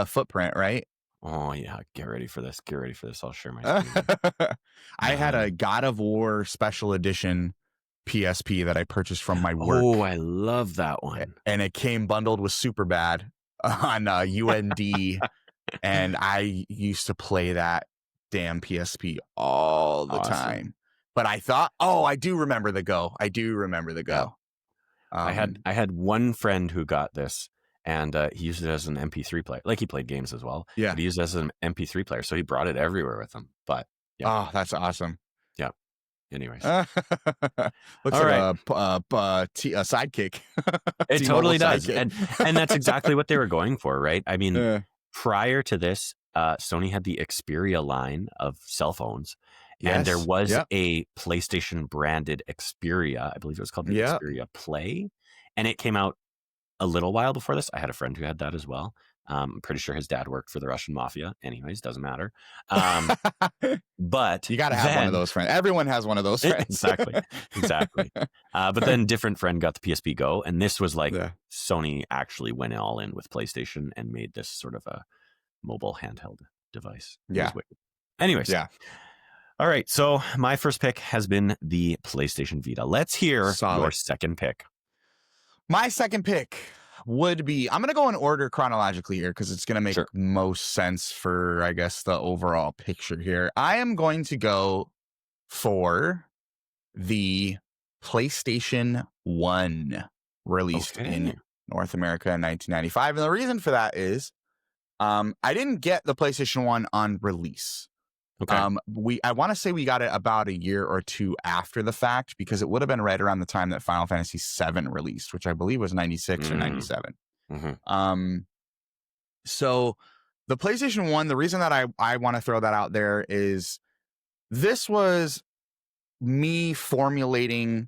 footprint, right? Oh yeah, get ready for this. I'll share my screen. I had a God of War special edition PSP that I purchased from my work. Oh, I love that one. And it came bundled with Superbad on UND, and I used to play that damn PSP all the time. But I thought, I do remember the Go. Yeah. I had one friend who got this, and he used it as an MP3 player. Like, he played games as well. Yeah. But he used it as an MP3 player, so he brought it everywhere with him. But oh, that's awesome. Yeah. Anyways, looks like a sidekick. It totally does, and that's exactly what they were going for, right? I mean, prior to this, Sony had the Xperia line of cell phones, and there was a PlayStation branded Xperia. I believe it was called the Xperia Play, and it came out a little while before this. I had a friend who had that as well. I'm pretty sure his dad worked for the Russian mafia. Anyways, doesn't matter. But you got to have one of those friends. Everyone has one of those friends. Exactly. But then different friend got the PSP Go, and this was like Yeah. Sony actually went all in with PlayStation and made this sort of a mobile handheld device. It was Yeah. wicked. Anyways. Yeah. All right. So my first pick has been the PlayStation Vita. Let's hear your Solid. second pick. My second pick would be, I'm going to go in order chronologically here because it's going to make most sense for, I guess, the overall picture here. I am going to go for the PlayStation 1 released in North America in 1995. And the reason for that is I didn't get the PlayStation 1 on release. Okay. I want to say we got it about a year or two after the fact because it would have been right around the time that Final Fantasy VII released, which I believe was 96 or 97. Mm-hmm. So the PlayStation 1, the reason that I want to throw that out there is this was me formulating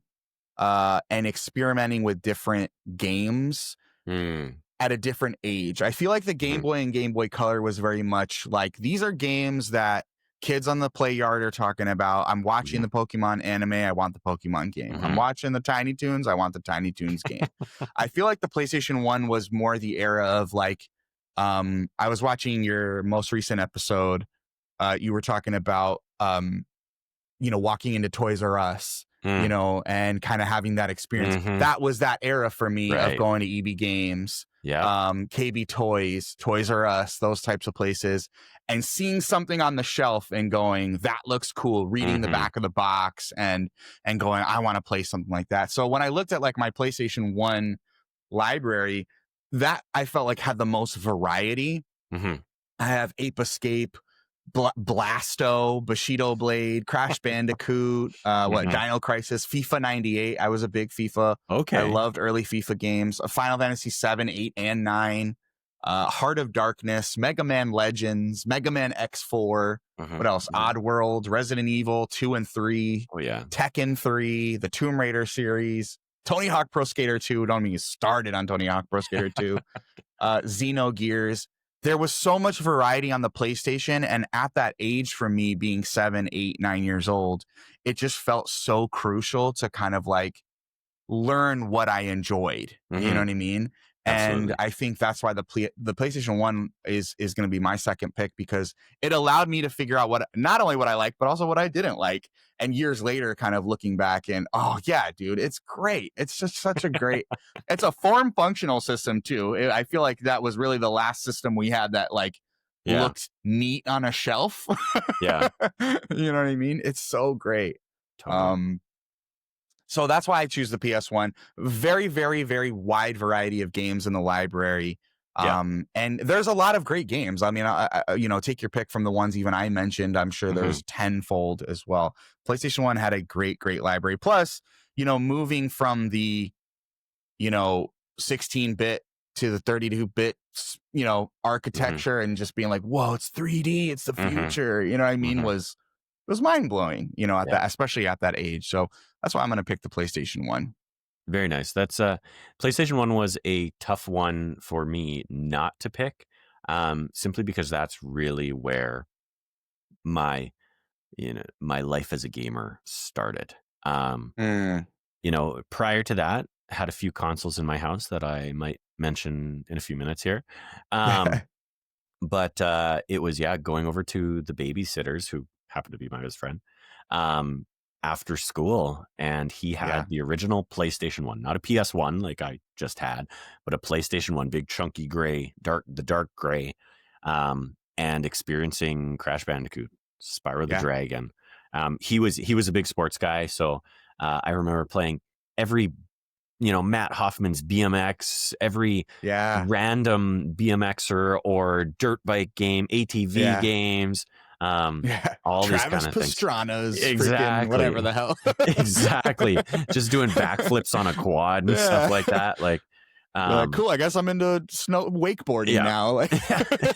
and experimenting with different games at a different age. I feel like the Game Boy and Game Boy Color was very much like, these are games that kids on the play yard are talking about. I'm watching the Pokemon anime. I want the Pokemon game. I'm watching the Tiny Toons. I want the Tiny Toons game. I feel like the PlayStation 1 was more the era of like, I was watching your most recent episode. You were talking about, walking into Toys R Us, and kind of having that experience. That was that era for me of going to EB Games, KB Toys, Toys R Us, those types of places, and seeing something on the shelf and going, that looks cool, reading the back of the box and going, I want to play something like that. So when I looked at like my PlayStation 1 library, that I felt like had the most variety. I have Ape Escape, Blasto, Bushido Blade, Crash Bandicoot, Dino Crisis, FIFA 98. I was a big FIFA. I loved early FIFA games. Final Fantasy 7, 8, and 9. Heart of Darkness, Mega Man Legends, Mega Man X4. What else? Oddworld, Resident Evil 2 and 3. Tekken 3, the Tomb Raider series, Tony Hawk Pro Skater 2. Don't mean you started on Tony Hawk Pro Skater 2. Xenogears. There was so much variety on the PlayStation, and at that age, for me being 7, 8, 9 years old, it just felt so crucial to kind of like learn what I enjoyed. You know what I mean? Absolutely. And I think that's why the PlayStation 1 is going to be my second pick, because it allowed me to figure out not only what I liked, but also what I didn't like. And years later, kind of looking back and, oh yeah, dude, it's great. It's just such a great, it's a form functional system too. I feel like that was really the last system we had that like looked neat on a shelf. You know what I mean? It's so great. Totally. So that's why I choose the PS1. Very, very, very wide variety of games in the library. And there's a lot of great games. I mean, take your pick from the ones even I mentioned. I'm sure there's tenfold as well. PlayStation 1 had a great, great library. Plus, moving from the, 16-bit to the 32-bit, architecture and just being like, whoa, it's 3D. It's the future. You know what I mean? It was mind blowing, that, especially at that age. So that's why I'm going to pick the PlayStation 1. Very nice. That's PlayStation 1 was a tough one for me not to pick, simply because that's really where my life as a gamer started. Prior to that, had a few consoles in my house that I might mention in a few minutes here. But it was, going over to the babysitters, who happened to be my best friend, after school, and he had the original PlayStation 1, not a PS1 like I just had, but a PlayStation 1, big chunky gray, dark gray, and experiencing Crash Bandicoot, Spyro the Dragon. He was a big sports guy, so I remember playing every Matt Hoffman's BMX, every random BMXer or dirt bike game, ATV games, all Travis these kind of Pastrana's, exactly, whatever the hell, exactly, just doing backflips on a quad and stuff like that. Like, cool. I guess I'm into snow wakeboarding now. Like,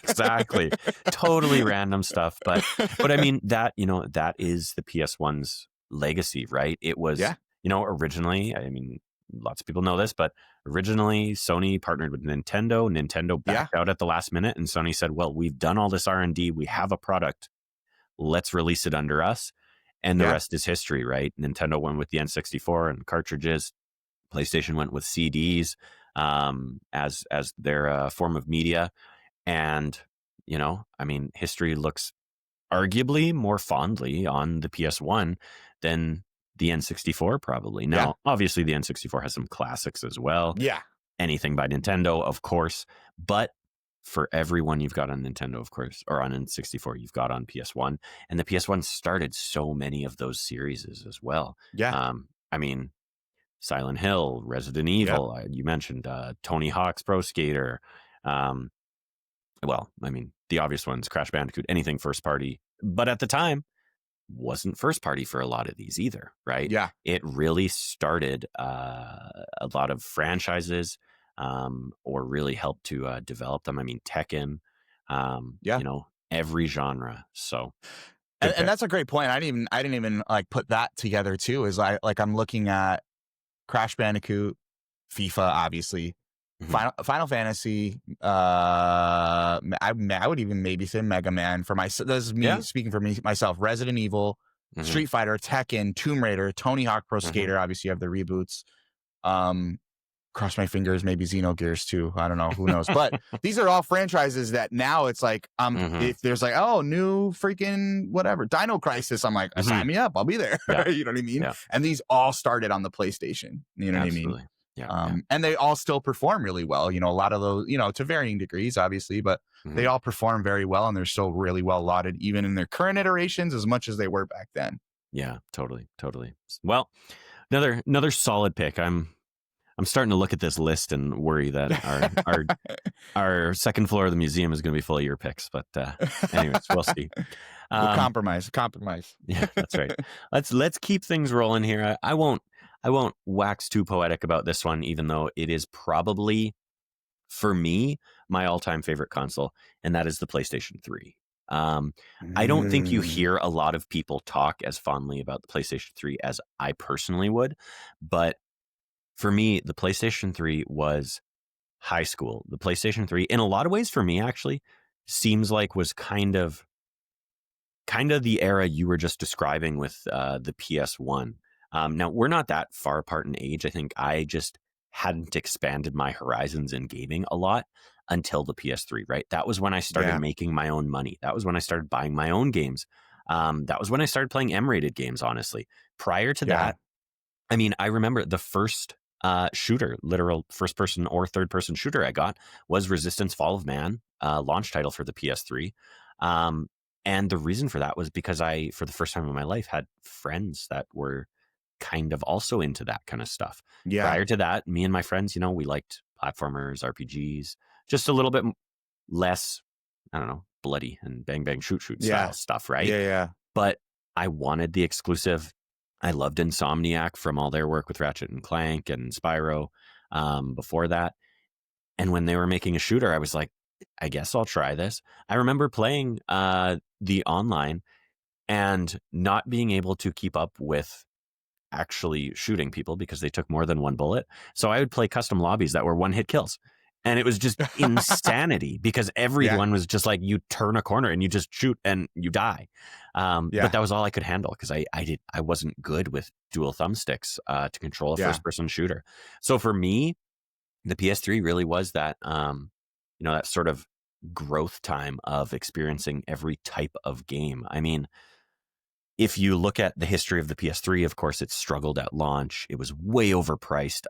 exactly, totally random stuff. But I mean that that is the PS1's legacy, right? It was originally. I mean, lots of people know this, but originally Sony partnered with Nintendo. Nintendo backed out at the last minute, and Sony said, well, we've done all this R&D. We have a product. Let's release it under us. And the Yeah. rest is history, right? Nintendo went with the N64 and cartridges. PlayStation went with CDs as their form of media. And, I mean, history looks arguably more fondly on the PS1 than the N64 probably. Yeah. Now, obviously, the N64 has some classics as well. Yeah. Anything by Nintendo, of course. But for everyone you've got on Nintendo, of course, or on N64, you've got on PS1. And the PS1 started so many of those series as well. Yeah. I mean, Silent Hill, Resident Yeah. Evil, you mentioned Tony Hawk's Pro Skater. Well, I mean, the obvious ones, Crash Bandicoot, anything first party. But at the time, wasn't first party for a lot of these either, right? Yeah. It really started a lot of franchises or really helped to develop them. I mean, Tekken, Yeah. every genre. So, And that's a great point. I didn't even like put that together too. Is I'm looking at Crash Bandicoot, FIFA, obviously, Final Fantasy. I would even maybe say Mega Man for myself. This is me speaking for myself. Resident Evil, Street Fighter, Tekken, Tomb Raider, Tony Hawk Pro Skater. Obviously, you have the reboots. Cross my fingers, maybe Xenogears too. I don't know. Who knows? But these are all franchises that now it's like, if there's like, oh, new freaking whatever, Dino Crisis, I'm like, sign me up. I'll be there. Yeah. You know what I mean? Yeah. And these all started on the PlayStation. You know Absolutely. what I mean? Yeah. And they all still perform really well. A lot of those, to varying degrees, obviously, but they all perform very well, and they're still really well lauded, even in their current iterations, as much as they were back then. Yeah, totally. Well, another solid pick. I'm starting to look at this list and worry that our second floor of the museum is going to be full of your picks. But anyways, we'll see. We'll compromise. Yeah, that's right. Let's keep things rolling here. I won't wax too poetic about this one, even though it is probably, for me, my all-time favorite console, and that is the PlayStation 3. I don't think you hear a lot of people talk as fondly about the PlayStation 3 as I personally would, but for me, the PlayStation 3 was high school. The PlayStation 3, in a lot of ways, for me, actually, seems like was kind of the era you were just describing with the PS1. Now, we're not that far apart in age. I think I just hadn't expanded my horizons in gaming a lot until the PS3, right? That was when I started making my own money. That was when I started buying my own games. That was when I started playing M-rated games, honestly. Prior to that, I mean, I remember the first shooter, literal first-person or third-person shooter I got was Resistance: Fall of Man, launch title for the PS3. And the reason for that was because I, for the first time in my life, had friends that were kind of also into that kind of stuff. Yeah. Prior to that, me and my friends, we liked platformers, RPGs, just a little bit less, I don't know, bloody and bang, bang, shoot style stuff, right? Yeah. But I wanted the exclusive. I loved Insomniac from all their work with Ratchet and Clank and Spyro before that. And when they were making a shooter, I was like, I guess I'll try this. I remember playing the online and not being able to keep up with actually shooting people because they took more than one bullet. So I would play custom lobbies that were one-hit kills. And it was just insanity because everyone was just like, you turn a corner and you just shoot and you die. But that was all I could handle because I wasn't good with dual thumbsticks to control a first-person shooter. So for me, the PS3 really was that, that sort of growth time of experiencing every type of game. I mean, if you look at the history of the PS3, of course, it struggled at launch. It was way overpriced.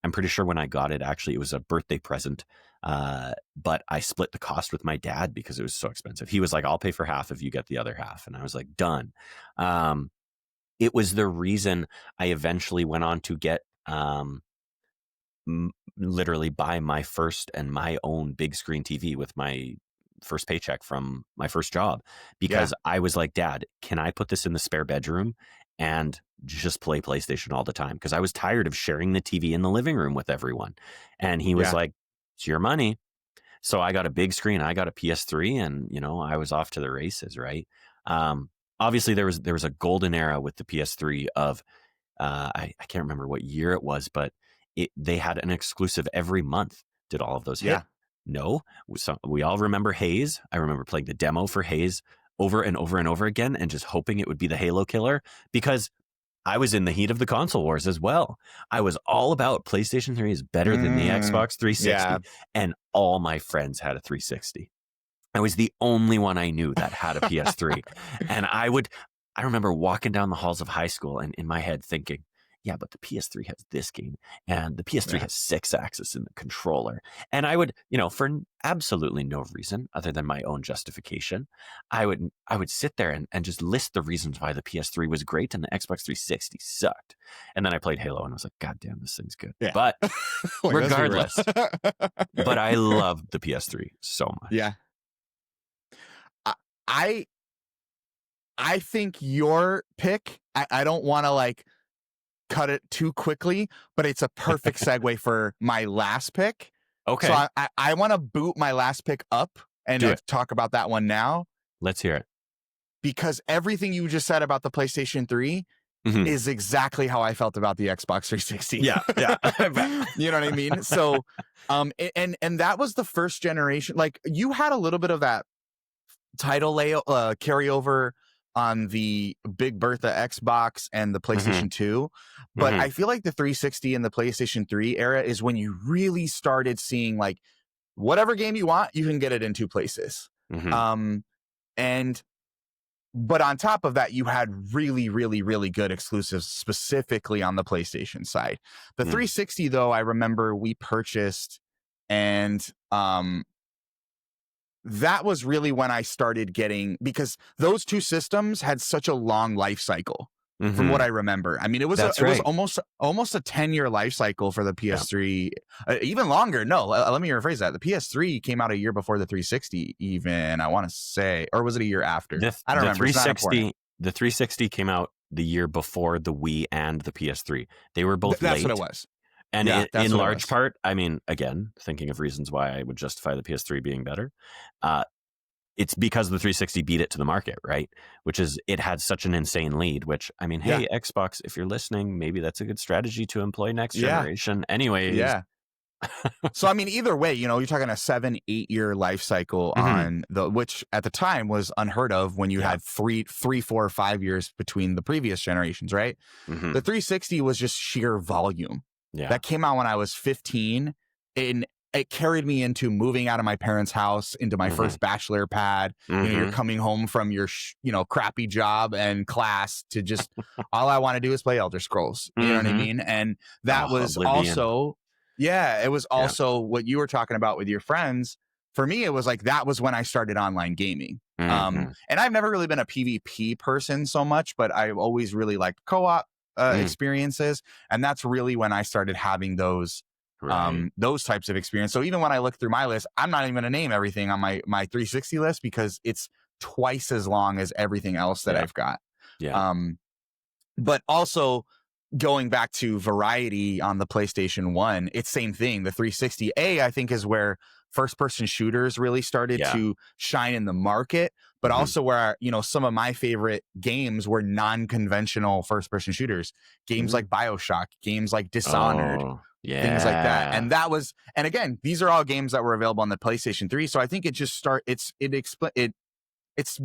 I'm pretty sure when I got it, actually, it was a birthday present. But I split the cost with my dad because it was so expensive. He was like, I'll pay for half if you get the other half. And I was like, done. It was the reason I eventually went on to get literally buy my first and my own big screen TV with my first paycheck from my first job, because I was like, Dad, can I put this in the spare bedroom and just play PlayStation all the time? Because I was tired of sharing the TV in the living room with everyone. And he was like, it's your money. So I got a big screen. I got a PS3 and, I was off to the races, right? Obviously, there was a golden era with the PS3 of, I can't remember what year it was, but they had an exclusive every month. Did all of those hit? No. So we all remember Haze. I remember playing the demo for Haze over and over and over again and just hoping it would be the Halo killer, because I was in the heat of the console wars as well. I was all about PlayStation 3 is better than the Xbox 360, yeah. and all my friends had a 360. I was the only one I knew that had a PS3. And I remember walking down the halls of high school and in my head thinking, yeah, but the PS3 has this game and the PS3 has 6-axis in the controller. And I would, for absolutely no reason other than my own justification, I would sit there and just list the reasons why the PS3 was great and the Xbox 360 sucked. And then I played Halo and I was like, God damn, this thing's good. Yeah. But Like, regardless, but I loved the PS3 so much. Yeah. I think your pick, I don't want to like cut it too quickly, but it's a perfect segue for my last pick. Okay. So I want to boot my last pick up and talk about that one now. Let's hear it. Because everything you just said about the PlayStation 3 is exactly how I felt about the Xbox 360. Yeah. You know what I mean? So, and that was the first generation. Like, you had a little bit of that title carryover on the Big Bertha Xbox and the PlayStation 2. But I feel like the 360 and the PlayStation 3 era is when you really started seeing like whatever game you want, you can get it in 2 places. But on top of that, you had really, really, really good exclusives specifically on the PlayStation side. The 360, though, I remember we purchased, and that was really when I started getting, because those 2 systems had such a long life cycle from what I remember. I mean, it was almost a 10-year life cycle for the PS3, even longer. No, let me rephrase that. The PS3 came out a year before the 360, even, I want to say, or was it a year after? I don't remember. The 360 came out the year before the Wii and the PS3. They were both That's late. what it was. And in large part, I mean, again, thinking of reasons why I would justify the PS3 being better, it's because the 360 beat it to the market, right? Which is, it had such an insane lead, which, I mean, hey, Xbox, if you're listening, maybe that's a good strategy to employ next generation. Anyways. Yeah. So, I mean, either way, you're talking a 7-8 year life cycle on which at the time was unheard of when you had 3, 4, 5 years between the previous generations, right? The 360 was just sheer volume. Yeah. That came out when I was 15, and it carried me into moving out of my parents' house into my first bachelor pad. You're coming home from your, crappy job and class to just, all I want to do is play Elder Scrolls. You know what I mean? And that was Oblivion. also, it was also what you were talking about with your friends. For me, it was like, that was when I started online gaming. And I've never really been a PvP person so much, but I've always really liked co-op experiences. And that's really when I started having those types of experience. So even when I look through my list, I'm not even going to name everything on my 360 list because it's twice as long as everything else that I've got. But also going back to variety on the PlayStation 1, it's same thing. The 360, I think, is where first person shooters really started to shine in the market, but also where, some of my favorite games were non-conventional first person shooters, games like BioShock, games like Dishonored, things like that. And that was, and again, these are all games that were available on the PlayStation 3. So I think it just it's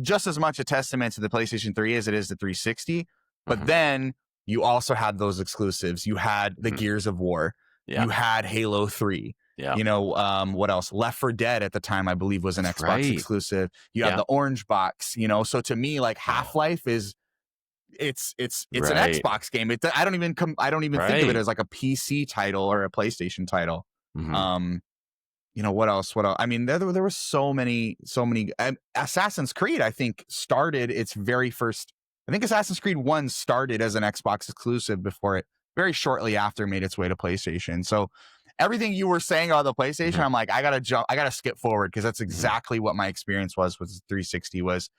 just as much a testament to the PlayStation 3 as it is the 360. But then you also had those exclusives. You had the Gears of War. You had Halo 3. What else? Left 4 Dead at the time, I believe, was an Xbox exclusive. You have the Orange Box, so to me, like, Half-Life is, it's an Xbox game. I don't even think of it as like a PC title or a PlayStation title. What else? I mean, there were so many. Assassin's Creed, I think, started its very first. I think Assassin's Creed 1 started as an Xbox exclusive before it very shortly after made its way to PlayStation. So everything you were saying about the PlayStation, I'm like, I gotta skip forward because that's exactly what my experience was with 360 was.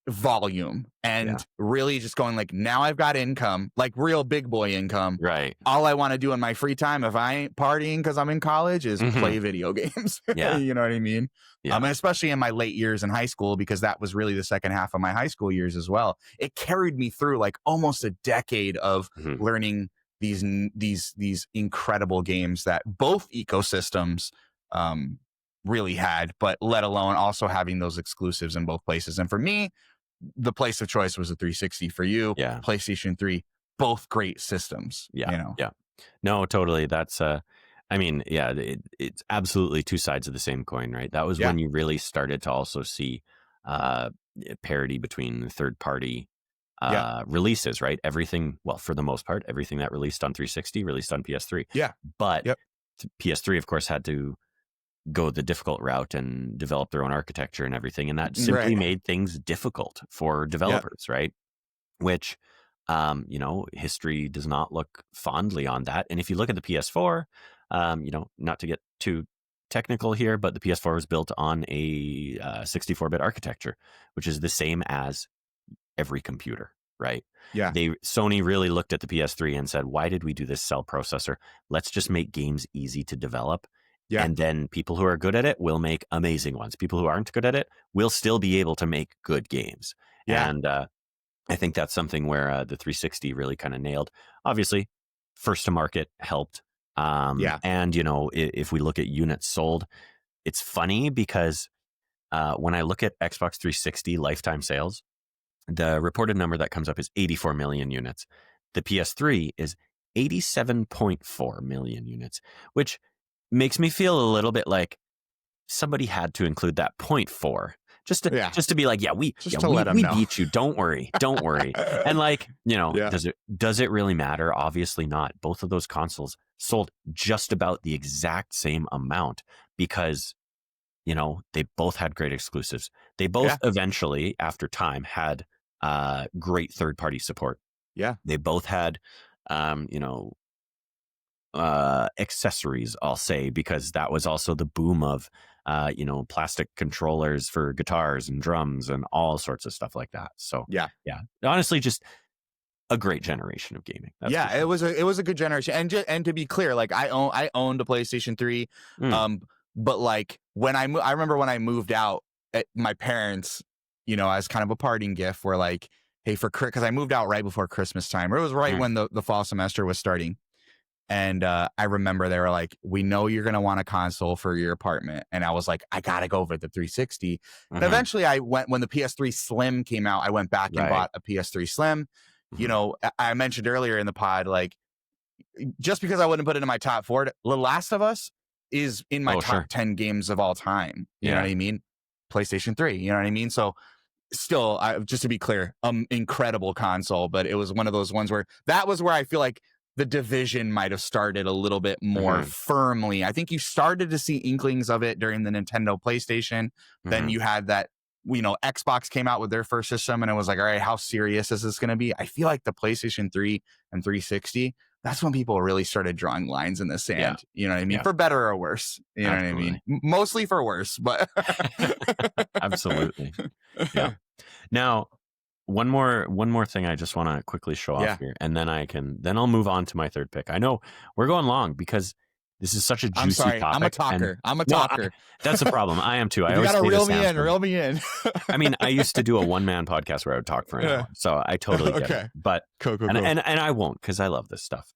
Volume and really just going like, now I've got income, like real big boy income. Right. All I want to do in my free time, if I ain't partying because I'm in college, is play video games. You know what I mean? Especially in my late years in high school, because that was really the second half of my high school years as well. It carried me through like almost a decade of learning these incredible games that both ecosystems really had, but let alone also having those exclusives in both places. And for me, the place of choice was the 360. For you, Yeah. PlayStation 3, both great systems. Yeah. You know? Yeah. No, totally. That's I mean, yeah, it's absolutely two sides of the same coin, right? That was Yeah. when you really started to also see uh parity between third party Yeah. releases, right? Everything, well, for the most part, everything that released on 360 released on PS3. Yeah. But Yep. PS3, of course, had to go the difficult route and develop their own architecture and everything. And that simply Right. made things difficult for Yep. developers, right? Which, you know, history does not look fondly on that. And if you look at the PS4, you know, not to get too technical here, but the PS4 was built on a 64-bit architecture, which is the same as every computer, right? Yeah. Sony really looked at the PS3 and said, why did we do this cell processor? Let's just make games easy to develop. Yeah. And then people who are good at it will make amazing ones. People who aren't good at it will still be able to make good games. Yeah. And I think that's something where the 360 really kind of nailed. Obviously, first to market helped. Yeah. And, you know, if we look at units sold, it's funny because when I look at Xbox 360 lifetime sales, the reported number that comes up is 84 million units. The PS3 is 87.4 million units, which makes me feel a little bit like somebody had to include that 0.4 just to be like, we beat you. Don't worry. And like, you know, does it really matter? Obviously not. Both of those consoles sold just about the exact same amount because, you know, they both had great exclusives. They both eventually, after time, had great third-party support. Yeah. They both had, you know, accessories, I'll say, because that was also the boom of, you know, plastic controllers for guitars and drums and all sorts of stuff like that. So Yeah. Honestly, just a great generation of gaming. That's it was a good generation. And to be clear, like I owned a PlayStation 3. But like when I remember when I moved out, my parents, you know, as kind of a parting gift, were like, hey, because I moved out right before Christmas time, or it was right when the fall semester was starting. And I remember they were like, we know you're going to want a console for your apartment. And I was like, I got to go for the 360. And eventually I went, when the PS3 Slim came out, I went back and bought a PS3 Slim. You know, I mentioned earlier in the pod, like, just because I wouldn't put it in my top 4, The Last of Us is in my top 10 games of all time. You know what I mean? PlayStation 3, you know what I mean? So still, just to be clear, incredible console, but it was one of those ones where that was where I feel like the division might have started a little bit more firmly. I think you started to see inklings of it during the Nintendo PlayStation. Then you had that, you know, Xbox came out with their first system and it was like, all right, how serious is this going to be? I feel like the PlayStation 3 and 360, that's when people really started drawing lines in the sand. You know what I mean? For better or worse. You know what I mean? Mostly for worse, but absolutely. Yeah. Now, one more thing I just want to quickly show off here, and then I'll move on to my third pick. I know we're going long because this is such a juicy topic. I'm a talker. That's the problem. I am too. You gotta reel me in. I mean, I used to do a one-man podcast where I would talk for an hour, so I totally get it. But cool. And I won't, because I love this stuff.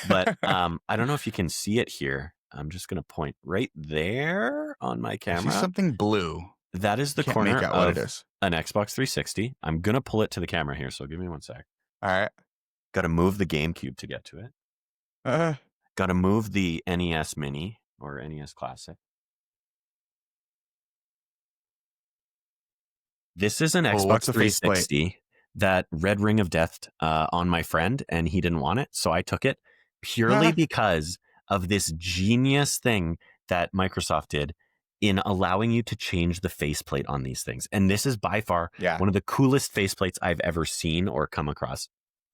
But I don't know if you can see it here. I'm just gonna point right there on my camera. I see something blue. That is the corner of an Xbox 360. I'm gonna pull it to the camera here, so give me one sec. All right. Got to move the GameCube to get to it. Got to move the NES Mini or NES Classic. This is an Xbox 360 that Red Ring of Death on my friend, and he didn't want it, so I took it purely because of this genius thing that Microsoft did in allowing you to change the faceplate on these things. And this is by far one of the coolest faceplates I've ever seen or come across.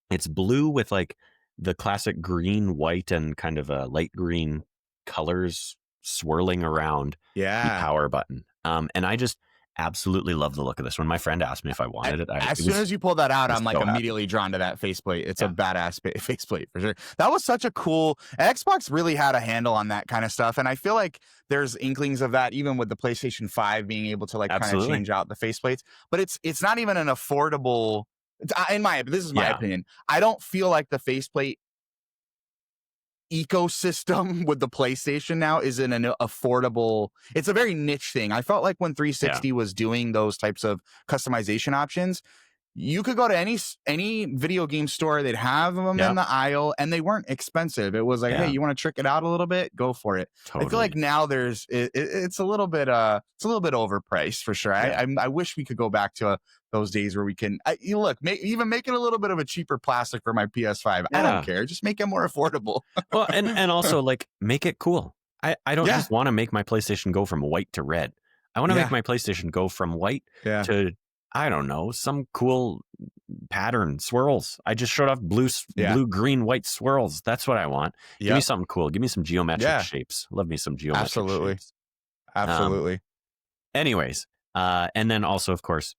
It's blue with like the classic green, white, and kind of a light green colors swirling around the power button. And I just absolutely love the look of this. When my friend asked me if I wanted it, as soon as you pull that out, I'm like immediately drawn to that faceplate. It's a badass faceplate for sure. That was such a cool. Xbox really had a handle on that kind of stuff, and I feel like there's inklings of that even with the PlayStation 5 being able to like kind of change out the faceplates. But it's not even an affordable. This is my opinion. I don't feel like the faceplate ecosystem with the PlayStation now is in an affordable, it's a very niche thing. I felt like when 360 was doing those types of customization options, you could go to any video game store, they'd have them in the aisle, and they weren't expensive. It was like, hey, you want to trick it out a little bit? Go for it. Totally. I feel like now it's a little bit overpriced for sure. I wish we could go back to those days where we can even make it a little bit of a cheaper plastic for my PS5. I don't care. Just make it more affordable. Well, and also like make it cool. I don't just want to make my PlayStation go from white to red. I want to make my PlayStation go from white to, I don't know, some cool pattern swirls. I just showed off blue, green, white swirls. That's what I want. Give me something cool. Give me some geometric shapes. Love me some geometric shapes. Absolutely. Anyways, and then also, of course,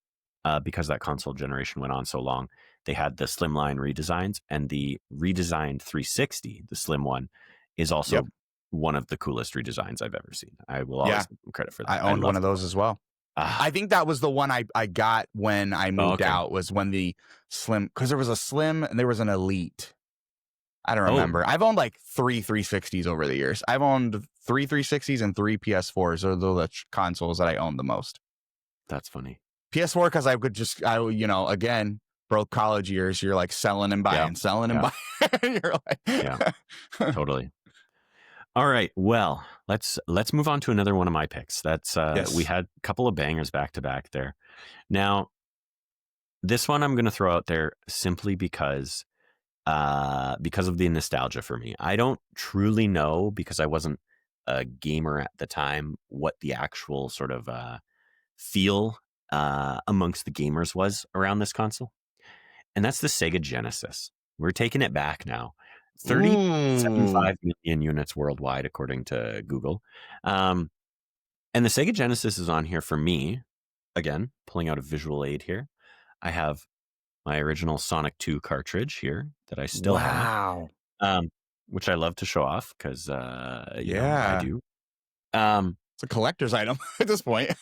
because that console generation went on so long, they had the slimline redesigns, and the redesigned 360, the slim one, is also one of the coolest redesigns I've ever seen. I will always give them credit for that. I owned one of those as well. I think that was the one I got when I moved out, was when the slim, because there was a slim and there was an elite. I don't remember. I've owned like 3 360s over the years. I've owned 3 360s and 3 PS4s. Those are the consoles that I own the most. That's funny. PS4, because I could just, again, broke college years. You're like selling and buying, selling and buying. You're like, totally. All right. Well, let's move on to another one of my picks. That's we had a couple of bangers back to back there. Now, this one I'm going to throw out there simply because of the nostalgia for me. I don't truly know, because I wasn't a gamer at the time, what the actual sort of feel amongst the gamers was around this console. And that's the Sega Genesis. We're taking it back now. 30.75 million units worldwide, according to Google. And the Sega Genesis is on here for me. Again, pulling out a visual aid here. I have my original Sonic 2 cartridge here that I still have. Which I love to show off because, I do. It's a collector's item at this point.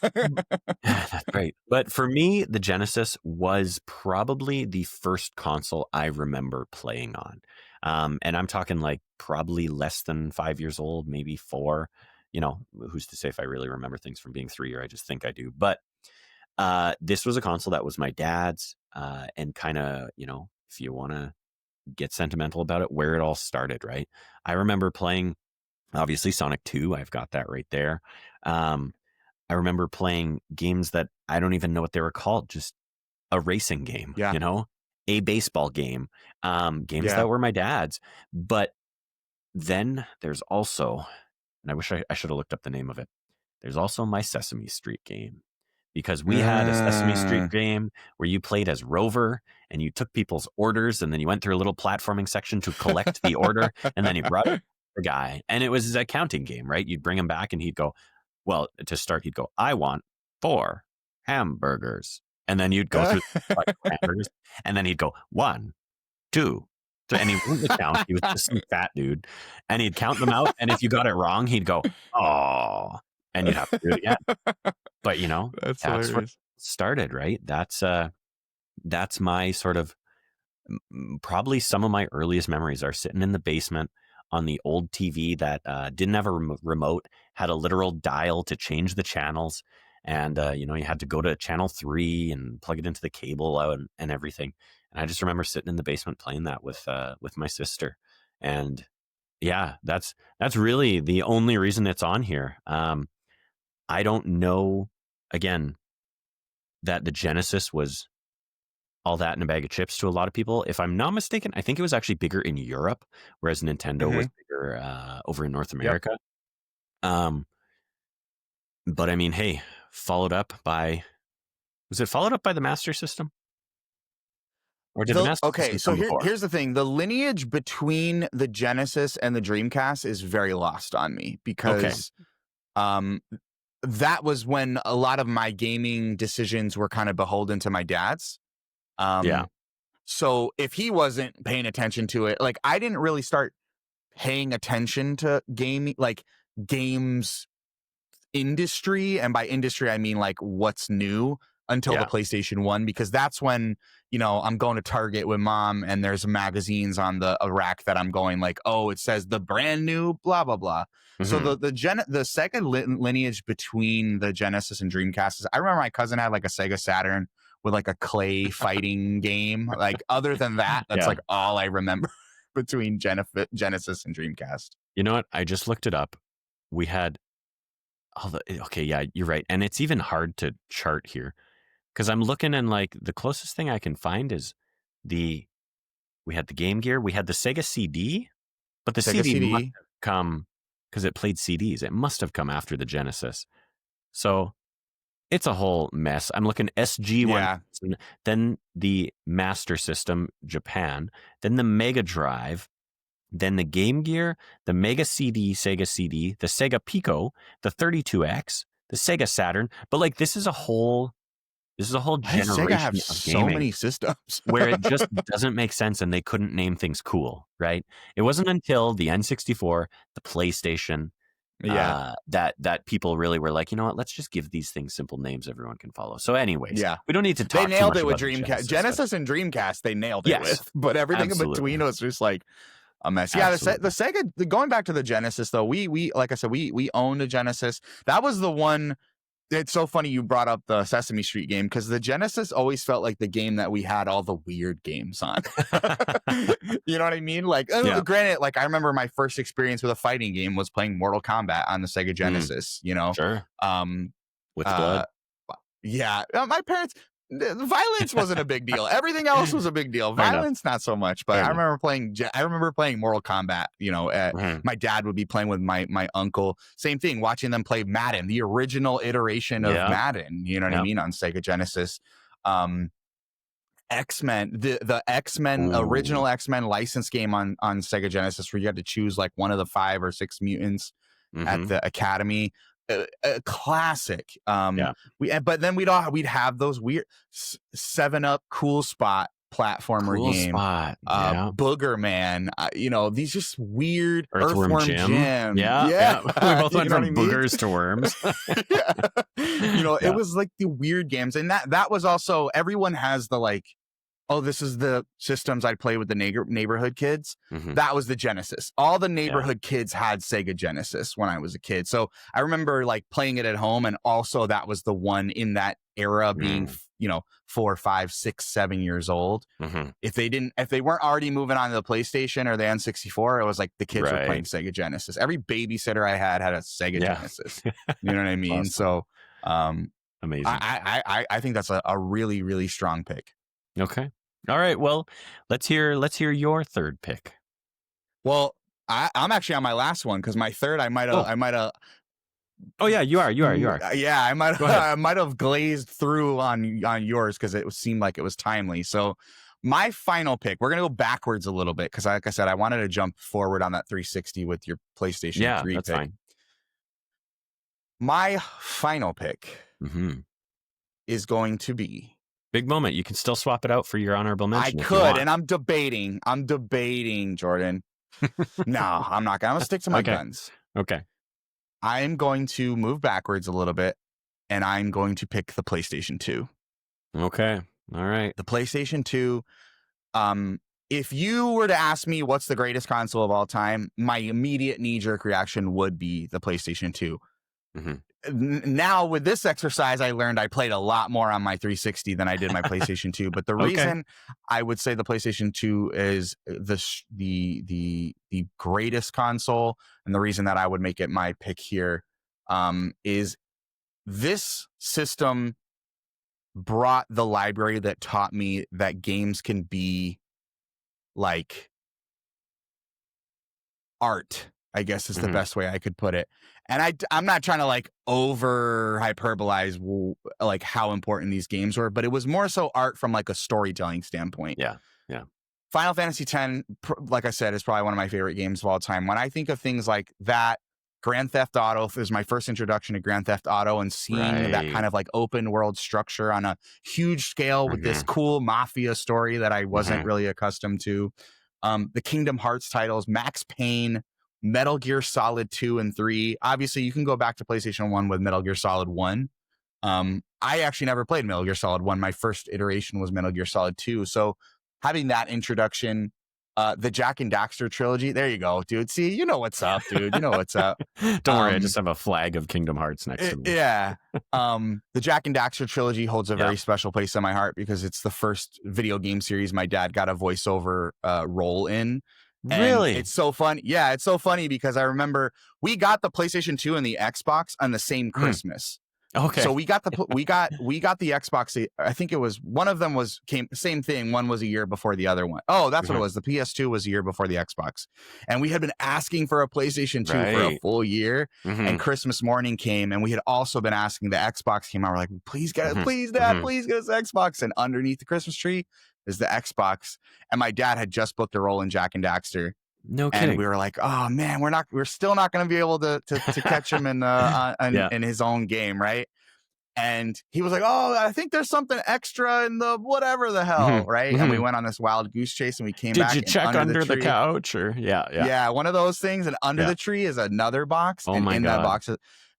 That's great. But for me, the Genesis was probably the first console I remember playing on. And I'm talking like probably less than 5 years old, maybe 4. Who's to say if I really remember things from being 3, or I just think I do. But this was a console that was my dad's, and kind of, if you want to get sentimental about it, where it all started, right? I remember playing, obviously, Sonic 2. I've got that right there. I remember playing games that I don't even know what they were called, just a racing game, a baseball game, games that were my dad's. But then there's also, and I wish I should have looked up the name of it, there's also my Sesame Street game. Because we had a Sesame Street game where you played as Rover and you took people's orders, and then you went through a little platforming section to collect the order, and then you brought the guy. And it was a counting game, right? You'd bring him back and he'd go, well, to start, he'd go, I want 4 hamburgers. And then you'd go through the hamburgers, and then he'd go 1, 2. So, and he wouldn't count. He was just some fat dude. And he'd count them out. And if you got it wrong, he'd go, oh, and you'd have to do it again. But that's where it started, right? That's my sort of, probably some of my earliest memories are sitting in the basement on the old TV that didn't have a remote, had a literal dial to change the channels, and you had to go to channel 3 and plug it into the cable out and everything. And I just remember sitting in the basement playing that with my sister, and that's really the only reason it's on here. I don't know, again, that the Genesis was all that in a bag of chips to a lot of people. If I'm not mistaken, I think it was actually bigger in Europe, whereas Nintendo was bigger over in North America. But I mean, hey, followed up by the Master System? Or did the Master System so come before? Here's the thing. The lineage between the Genesis and the Dreamcast is very lost on me, because that was when a lot of my gaming decisions were kind of beholden to my dad's. So if he wasn't paying attention to it, like, I didn't really start paying attention to gaming, like games industry. And by industry, I mean like what's new until the PlayStation 1, because that's when, you know, I'm going to Target with mom and there's magazines on a rack that I'm going like, oh, it says the brand new blah, blah, blah. So the second lineage between the Genesis and Dreamcast is, I remember my cousin had like a Sega Saturn with like a clay fighting game. Like, other than that, that's like all I remember between Genesis and Dreamcast. You know what? I just looked it up. We had you're right. And it's even hard to chart here because I'm looking and like the closest thing I can find is we had the Game Gear, we had the Sega CD, but the Sega CD must have come because it played CDs. It must have come after the Genesis. So it's a whole mess. I'm looking SG-1, then the Master System, Japan, then the Mega Drive, then the Game Gear, the Mega CD, Sega CD, the Sega Pico, the 32X, the Sega Saturn. But like, this is a whole generation Sega have of so gaming many systems where it just doesn't make sense and they couldn't name things cool, right? It wasn't until the N64, the PlayStation, that people really were like, you know what, let's just give these things simple names everyone can follow. So anyways, we don't need to talk. They nailed it with Dreamcast. Genesis and Dreamcast, they nailed it with, but everything in between was just like a mess. Yeah, the Sega, going back to the Genesis though, we like I said, we owned a Genesis. That was the one. It's so funny you brought up the Sesame Street game, because the Genesis always felt like the game that we had all the weird games on. You know what I mean? Like, granted, like I remember my first experience with a fighting game was playing Mortal Kombat on the Sega Genesis. You know, with blood. Yeah, my parents. The violence wasn't a big deal. Everything else was a big deal. Violence, not so much. But I remember playing Mortal Kombat. You know, my dad would be playing with my uncle. Same thing, watching them play Madden, the original iteration of Madden. You know what I mean, on Sega Genesis. X-Men, the X-Men original X-Men license game on Sega Genesis, where you had to choose like one of the 5 or 6 mutants at the Academy. A classic. But then we'd have those weird 7-Up Cool Spot platformer game, Booger Man, you know, these just weird Earthworm Jim. We both went from boogers to worms. You know, it was like the weird games, and that was also, everyone has the like, oh, this is the systems I play with the neighborhood kids. That was the Genesis. All the neighborhood kids had Sega Genesis when I was a kid. So I remember like playing it at home. And also that was the one in that era being, you know, 4, 5, 6, 7 years old. If they weren't already moving on to the PlayStation or the N64, it was like the kids were playing Sega Genesis. Every babysitter I had a Sega Genesis. You know what I mean? Awesome. So amazing. I think that's a really, really strong pick. Okay. All right. Well, let's hear your third pick. Well, I'm actually on my last one, because my third I might have. Oh yeah, you are. Yeah, I might have glazed through on yours because it seemed like it was timely. So my final pick, we're gonna go backwards a little bit, because like I said, I wanted to jump forward on that 360 with your PlayStation 3 that's pick. Fine. My final pick is going to be. Big moment. You can still swap it out for your honorable mention. I could, and I'm debating, Jordan. No, I'm not. I'm going to stick to my guns. Okay. I'm going to move backwards a little bit, and I'm going to pick the PlayStation 2. Okay. All right. The PlayStation 2. If you were to ask me what's the greatest console of all time, my immediate knee-jerk reaction would be the PlayStation 2. Now with this exercise, I learned I played a lot more on my 360 than I did my PlayStation 2. But the reason I would say the PlayStation 2 is the greatest console, and the reason that I would make it my pick here is this system brought the library that taught me that games can be like art, I guess is the best way I could put it. And I'm not trying to like over hyperbolize like how important these games were, but it was more so art from like a storytelling standpoint. Yeah. Final Fantasy X, like I said, is probably one of my favorite games of all time. When I think of things like that, Grand Theft Auto is my first introduction to Grand Theft Auto, and seeing that kind of like open world structure on a huge scale with this cool mafia story that I wasn't really accustomed to. The Kingdom Hearts titles, Max Payne, Metal Gear Solid 2 and 3. Obviously, you can go back to PlayStation 1 with Metal Gear Solid 1. I actually never played Metal Gear Solid 1. My first iteration was Metal Gear Solid 2. So having that introduction, the Jack and Daxter trilogy, there you go, dude. See, you know what's up, dude. You know what's up. Don't worry, I just have a flag of Kingdom Hearts next to me. Yeah. The Jack and Daxter trilogy holds a very special place in my heart because it's the first video game series my dad got a voiceover role in. And really? it's so fun. Yeah, it's so funny because I remember we got the PlayStation 2 and the Xbox on the same Christmas. Okay. So we got the Xbox. I think it was one of them came same thing. One was a year before the other one. Oh, that's what it was. The PS2 was a year before the Xbox, and we had been asking for a PlayStation 2 for a full year. And Christmas morning came, and we had also been asking. The Xbox came out. We're like, please get it, please, Dad, please get us Xbox. And underneath the Christmas tree is the Xbox, and my dad had just booked a role in Jack and Daxter. No kidding. And we were like, oh man, we're still not going to be able to catch him in in his own game, right? And he was like, oh, I think there's something extra in the whatever the hell, right? And we went on this wild goose chase, and we came back. Did you check under the couch or yeah, one of those things? And under the tree is another box, and in that box is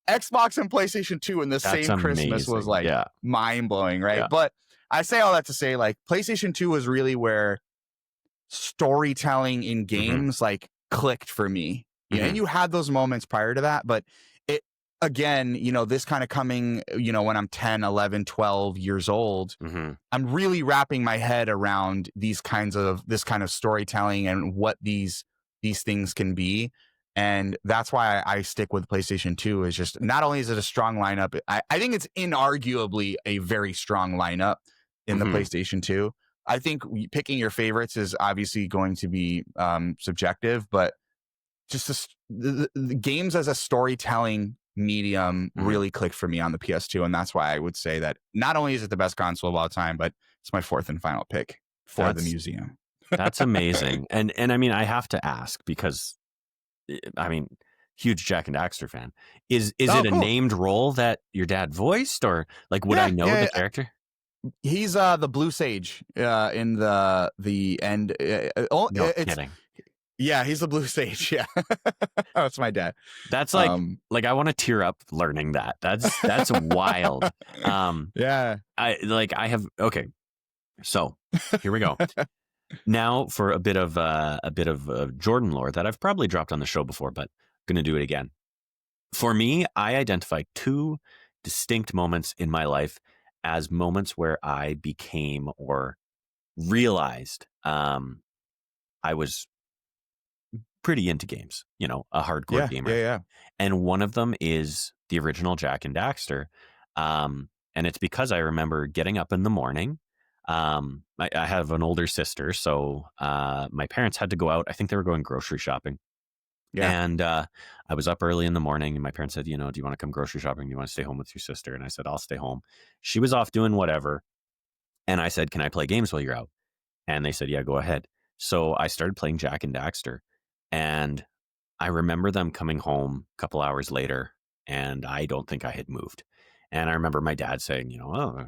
Xbox and PlayStation 2 in the same Christmas was like mind blowing, right? Yeah. But I say all that to say, like, PlayStation 2 was really where storytelling in games like clicked for me. You know, and you had those moments prior to that, but it again, you know, this kind of coming, you know, when I'm 10, 11, 12 years old, I'm really wrapping my head around this kind of storytelling and what these things can be. And that's why I stick with PlayStation 2. Is just, not only is it a strong lineup, I think it's inarguably a very strong lineup in the PlayStation 2. I think picking your favorites is obviously going to be subjective, but just the games as a storytelling medium really clicked for me on the PS2. And that's why I would say that not only is it the best console of all time, but it's my fourth and final pick for the museum. That's amazing. And I mean, I have to ask because, I mean, huge Jack and Daxter fan. Is it a named role that your dad voiced, or like would I know the character? He's the Blue Sage in the end. No kidding. Yeah, he's the Blue Sage. Yeah, that's my dad. That's like I want to tear up learning that. That's wild. Yeah, okay. So here we go. Now for a bit of Jordan lore that I've probably dropped on the show before, but I'm going to do it again. For me, I identify two distinct moments in my life as moments where I became or realized I was pretty into games, you know, a hardcore gamer. Yeah. And one of them is the original Jack and Daxter. And it's because I remember getting up in the morning. I have an older sister, so my parents had to go out. I think they were going grocery shopping. Yeah. And I was up early in the morning, and my parents said, you know, do you want to come grocery shopping? Do you want to stay home with your sister? And I said, I'll stay home. She was off doing whatever. And I said, can I play games while you're out? And they said, yeah, go ahead. So I started playing Jack and Daxter. And I remember them coming home a couple hours later, and I don't think I had moved. And I remember my dad saying, you know, oh,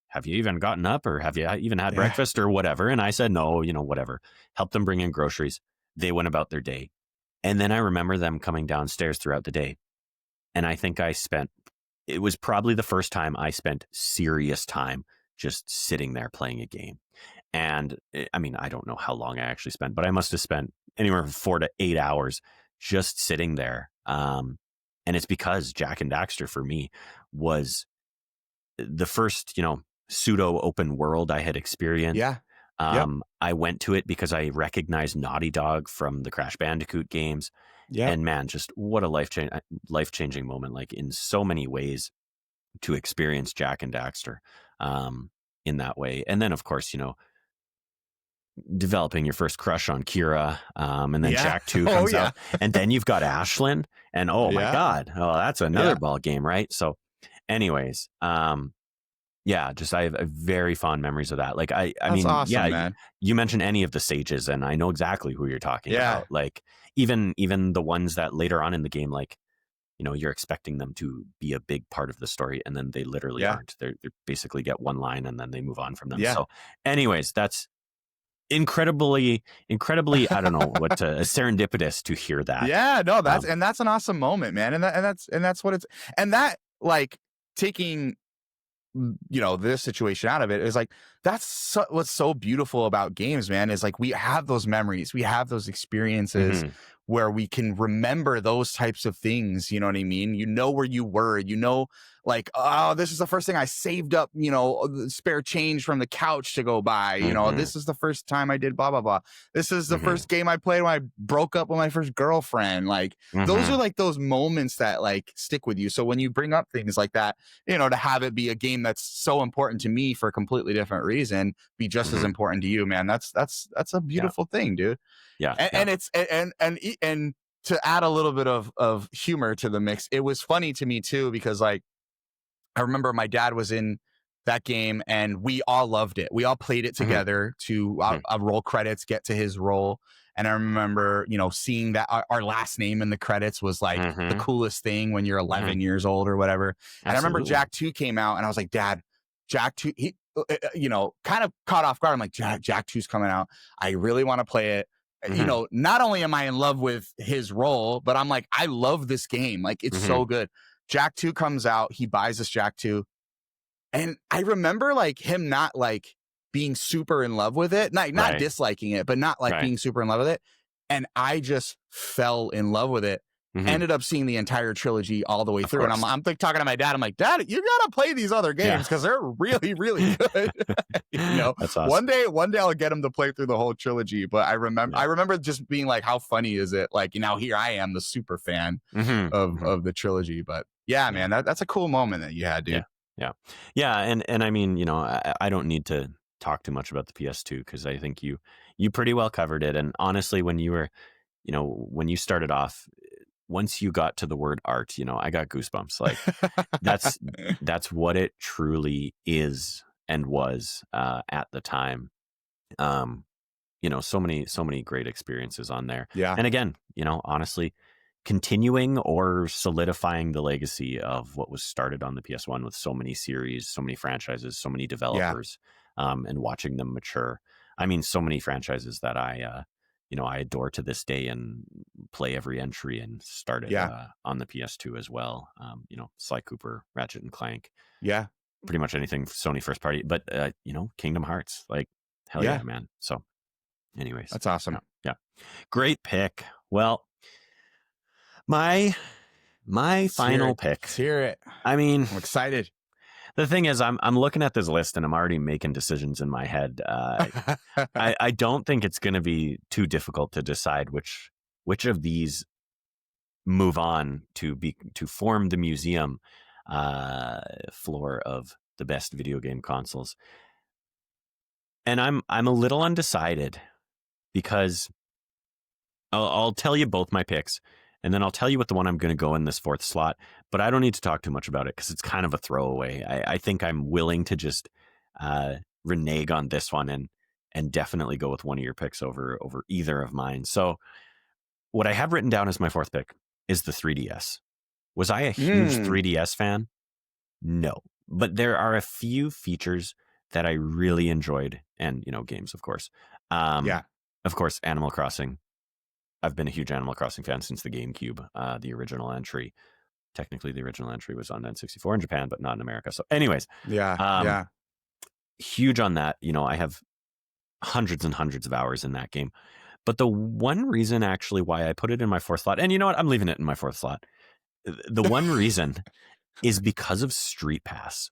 have you even gotten up, or have you even had breakfast or whatever? And I said, no, you know, whatever. Helped them bring in groceries. They went about their day. And then I remember them coming downstairs throughout the day. And I think it was probably the first time I spent serious time just sitting there playing a game. And I mean, I don't know how long I actually spent, but I must have spent anywhere from 4 to 8 hours just sitting there. And it's because Jack and Daxter for me was the first, you know, pseudo open world I had experienced. Yeah. I went to it because I recognized Naughty Dog from the Crash Bandicoot games. Yeah. And man, just what a life-changing moment, like in so many ways, to experience Jack and Daxter in that way. And then, of course, you know, developing your first crush on Kira, and then Jack 2 comes out, and then you've got Ashlyn, and oh my God, that's another ball game, right? So anyways, just I have very fond memories of that. Like I mean, awesome, man. You mentioned any of the sages, and I know exactly who you're talking about. Like even the ones that later on in the game, like, you know, you're expecting them to be a big part of the story, and then they literally aren't. They basically get one line and then they move on from them. So anyways, that's incredibly I don't know what serendipitous to hear that. No, that's and that's an awesome moment, man. And that's what it's, and that, like, taking this situation out of it is like, what's so beautiful about games, man, is like we have those memories, we have those experiences Mhm. where we can remember those types of things. You know what I mean? You know where you were, like, oh, this is the first thing I saved up, the spare change from the couch to go buy. Mhm. This is the first time I did blah, blah, blah. This is the Mhm. first game I played when I broke up with my first girlfriend. Like, those are Mhm. like those moments that like stick with you. So when you bring up things like that, to have it be a game that's so important to me for a completely different reason, be just as Mhm. important to you, man. That's a Yeah. beautiful thing, dude. Yeah. And, Yeah. and it's and to add a little bit of humor to the mix, it was funny to me too, because like I remember my dad was in that game and we all loved it. We all played it Mhm. together to Mhm. roll credits, get to his role. And I remember, seeing that our last name in the credits was like the Mhm. coolest thing when you're Mhm. 11 years old or whatever. And I remember Absolutely. Jack 2 came out and I was like, Dad, Jack 2, kind of caught off guard. I'm like, Jack 2's coming out. I really want to play it. Mhm. Not only am I in love with his role, but I'm like, I love this game. Like, it's Mhm. so good. Jack 2 comes out. He buys us Jack 2. And I remember like him not like being super in love with it, not Right. disliking it, but not like Right. being super in love with it. And I just fell in love with it. Mhm. Ended up seeing the entire trilogy all the way Of through. And course. I'm like talking to my dad. I'm like, Dad, you gotta play these other Yeah. games because they're really, really good. That's One awesome. day I'll get him to play through the whole trilogy. But I Yeah. remember just being like, how funny is it? Like, here I am, the super fan Mhm. of Mhm. the trilogy. But yeah, Yeah. man, that's a cool moment that you had, Yeah. dude. Yeah. Yeah. And I mean, I don't need to talk too much about the PS2 because I think you pretty well covered it. And honestly, when you were, when you started off, once you got to the word art, I got goosebumps. Like that's what it truly is and was at the time. Um, so many great experiences on there. Yeah. And again, honestly, continuing or solidifying the legacy of what was started on the PS1 with so many series, so many franchises, so many Yeah. developers, and watching them mature. I mean, so many franchises that I adore to this day and play every entry and started Yeah. on the PS2 as well. Sly Cooper, Ratchet and Clank, Yeah. pretty much anything Sony first party, but Kingdom Hearts, like hell yeah, Yeah. man. So anyways, That's yeah, awesome. yeah. Great pick. Well, my Let's hear final it. pick. Let's hear it. I mean, I'm excited. the thing is, I'm looking at this list and I'm already making decisions in my head. I don't think it's going to be too difficult to decide which of these move on to form the museum floor of the best video game consoles. And I'm a little undecided because I'll tell you both my picks, and then I'll tell you what the one I'm going to go in this fourth slot. But I don't need to talk too much about it because it's kind of a throwaway. I think I'm willing to just renege on this one and definitely go with one of your picks over either of mine. So what I have written down as my fourth pick is the 3DS. Was I a huge Mm. 3DS fan? No, but there are a few features that I really enjoyed, and games, of course. Yeah. Of course, Animal Crossing. I've been a huge Animal Crossing fan since the GameCube, the original entry. Technically, the original entry was on N64 in Japan, but not in America. So, anyways, Yeah. um, Yeah. huge on that. I have hundreds and hundreds of hours in that game. But the one reason actually why I put it in my fourth slot, and you know what? I'm leaving it in my fourth slot. The one reason is because of Street Pass.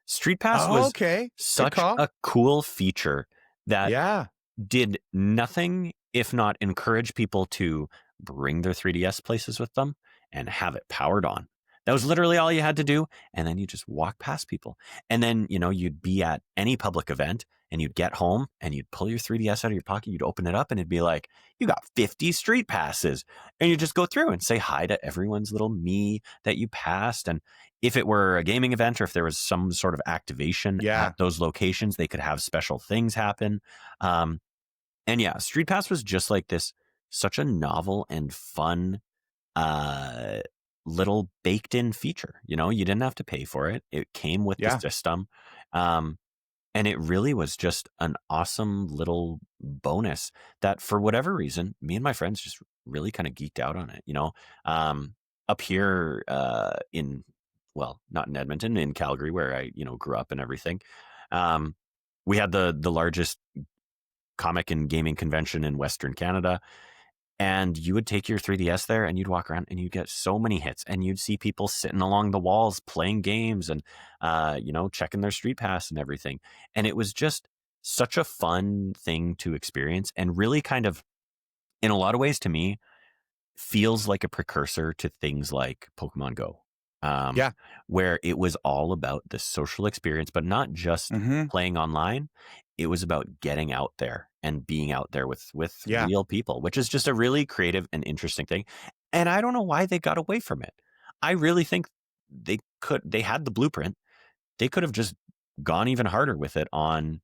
Street Pass Oh, was okay. Good such call. a cool feature that Yeah. did nothing if not encourage people to bring their 3DS places with them and have it powered on. That was literally all you had to do. And then you just walk past people. And then, you'd be at any public event and you'd get home and you'd pull your 3DS out of your pocket. You'd open it up and it'd be like, you got 50 street passes. And you just go through and say hi to everyone's little me that you passed. And if it were a gaming event or if there was some sort of activation Yeah. at those locations, they could have special things happen. And yeah, Street Pass was just like this, such a novel and fun uh, little baked in feature. You didn't have to pay for it. It came with the Yeah. system. Um, and it really was just an awesome little bonus that for whatever reason, me and my friends just really kind of geeked out on it. Um, up here in well, not in Edmonton, in Calgary, where I, grew up and everything. Um, we had the largest comic and gaming convention in Western Canada. And you would take your 3DS there and you'd walk around and you'd get so many hits, and you'd see people sitting along the walls playing games and, checking their street pass and everything. And it was just such a fun thing to experience, and really kind of, in a lot of ways to me, feels like a precursor to things like Pokemon Go, Yeah. where it was all about the social experience, but not just Mm-hmm. playing online. It was about getting out there and being out there with Yeah. real people, which is just a really creative and interesting thing. And I don't know why they got away from it. I really think they had the blueprint. They could have just gone even harder with it on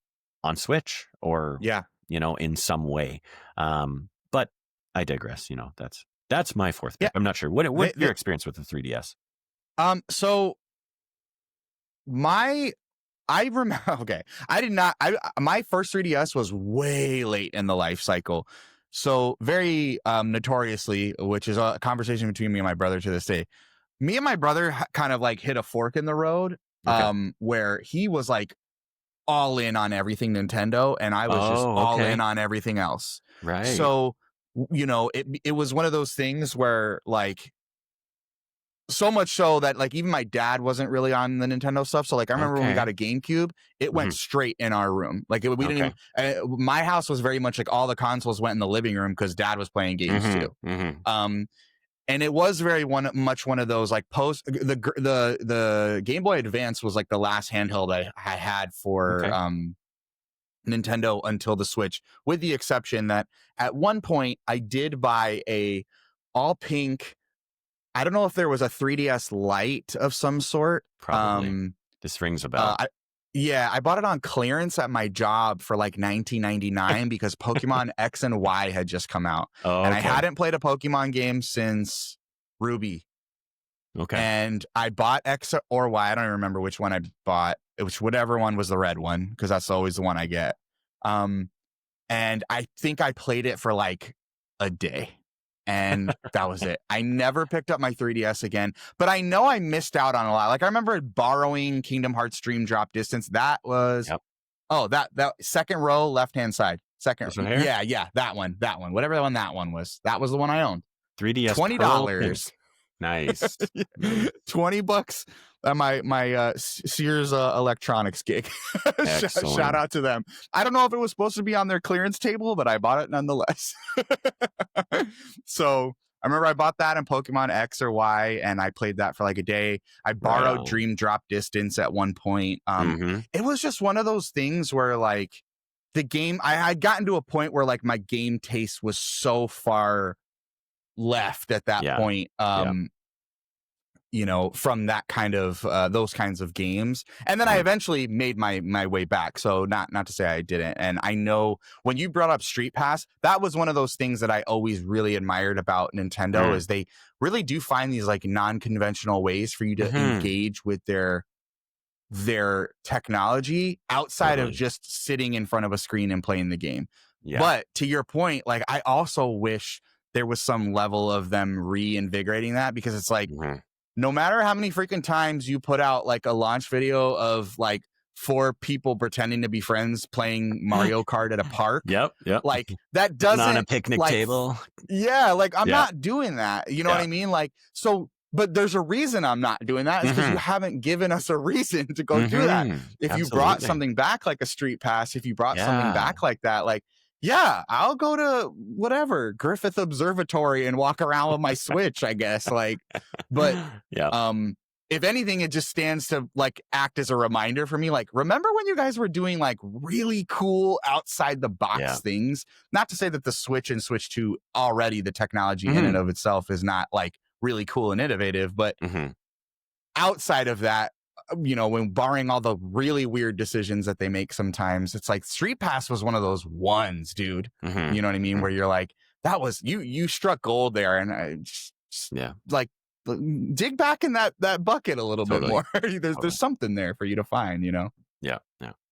Switch, or, Yeah. in some way. But I digress. That's my fourth pick. Yeah. I'm not sure. What's your experience with the 3DS? So I remember, okay, my first 3DS was way late in the life cycle. So very notoriously, which is a conversation between me and my brother to this day, me and my brother kind of like hit a fork in the road, Okay. where he was like all in on everything Nintendo, and I was just all in on everything else. Right. So, it was one of those things where, like, so much so that, like, even my dad wasn't really on the Nintendo stuff. So, like, I remember when we got a GameCube, it went straight in our room. Like, we didn't even, my house was very much like all the consoles went in the living room because dad was playing games too. And it was very much one of those, like, the Game Boy Advance was like the last handheld I had for Nintendo until the Switch, with the exception that at one point I did buy a all pink, I don't know if there was a 3DS Lite of some sort. Probably. This rings a bell. I bought it on clearance at my job for like $19.99 because Pokemon X and Y had just come out. And I hadn't played a Pokemon game since Ruby. Okay. And I bought X or Y. I don't even remember which one I bought. Whichever one was the red one, because that's always the one I get. And I think I played it for like a day. And that was it. I never picked up my 3DS again, but I know I missed out on a lot. Like, I remember borrowing Kingdom Hearts Dream Drop Distance. That was, that second row, left-hand side. Second. Yeah, that one. Whatever that one was. That was the one I owned. 3DS. $20. Nice. $20 at my Sears electronics gig. Shout out to them. I don't know if it was supposed to be on their clearance table, but I bought it nonetheless. So I remember I bought that in Pokemon X or Y, and I played that for like a day. I borrowed Dream Drop Distance at one point. It was just one of those things where, like, the game, I had gotten to a point where, like, my game taste was so far left at that point, from that kind of those kinds of games. And then I eventually made my way back. So not to say I didn't. And I know when you brought up Street Pass, that was one of those things that I always really admired about Nintendo, is they really do find these like non-conventional ways for you to engage with their technology outside of just sitting in front of a screen and playing the game. But to your point, like, I also wish there was some level of them reinvigorating that, because it's like, no matter how many freaking times you put out like a launch video of like 4 people pretending to be friends playing Mario Kart at a park. Like, that doesn't, on a picnic table. Yeah. Like, I'm not doing that. You know what I mean? Like, so, but there's a reason I'm not doing that. It's because you haven't given us a reason to go do that. If you brought something back like a Street Pass, if you brought something back like that, like, yeah, I'll go to whatever Griffith Observatory and walk around with my Switch, I guess. Like, but if anything, it just stands to like act as a reminder for me. Like, remember when you guys were doing like really cool outside the box things? Not to say that the Switch and Switch 2 already, the technology in and of itself is not like really cool and innovative, but outside of that, when barring all the really weird decisions that they make sometimes, it's like Street Pass was one of those ones, dude. You know what I mean? Where you're like, that was, you struck gold there. And I just like, dig back in that bucket a little bit more. There's something there for you to find, Yeah.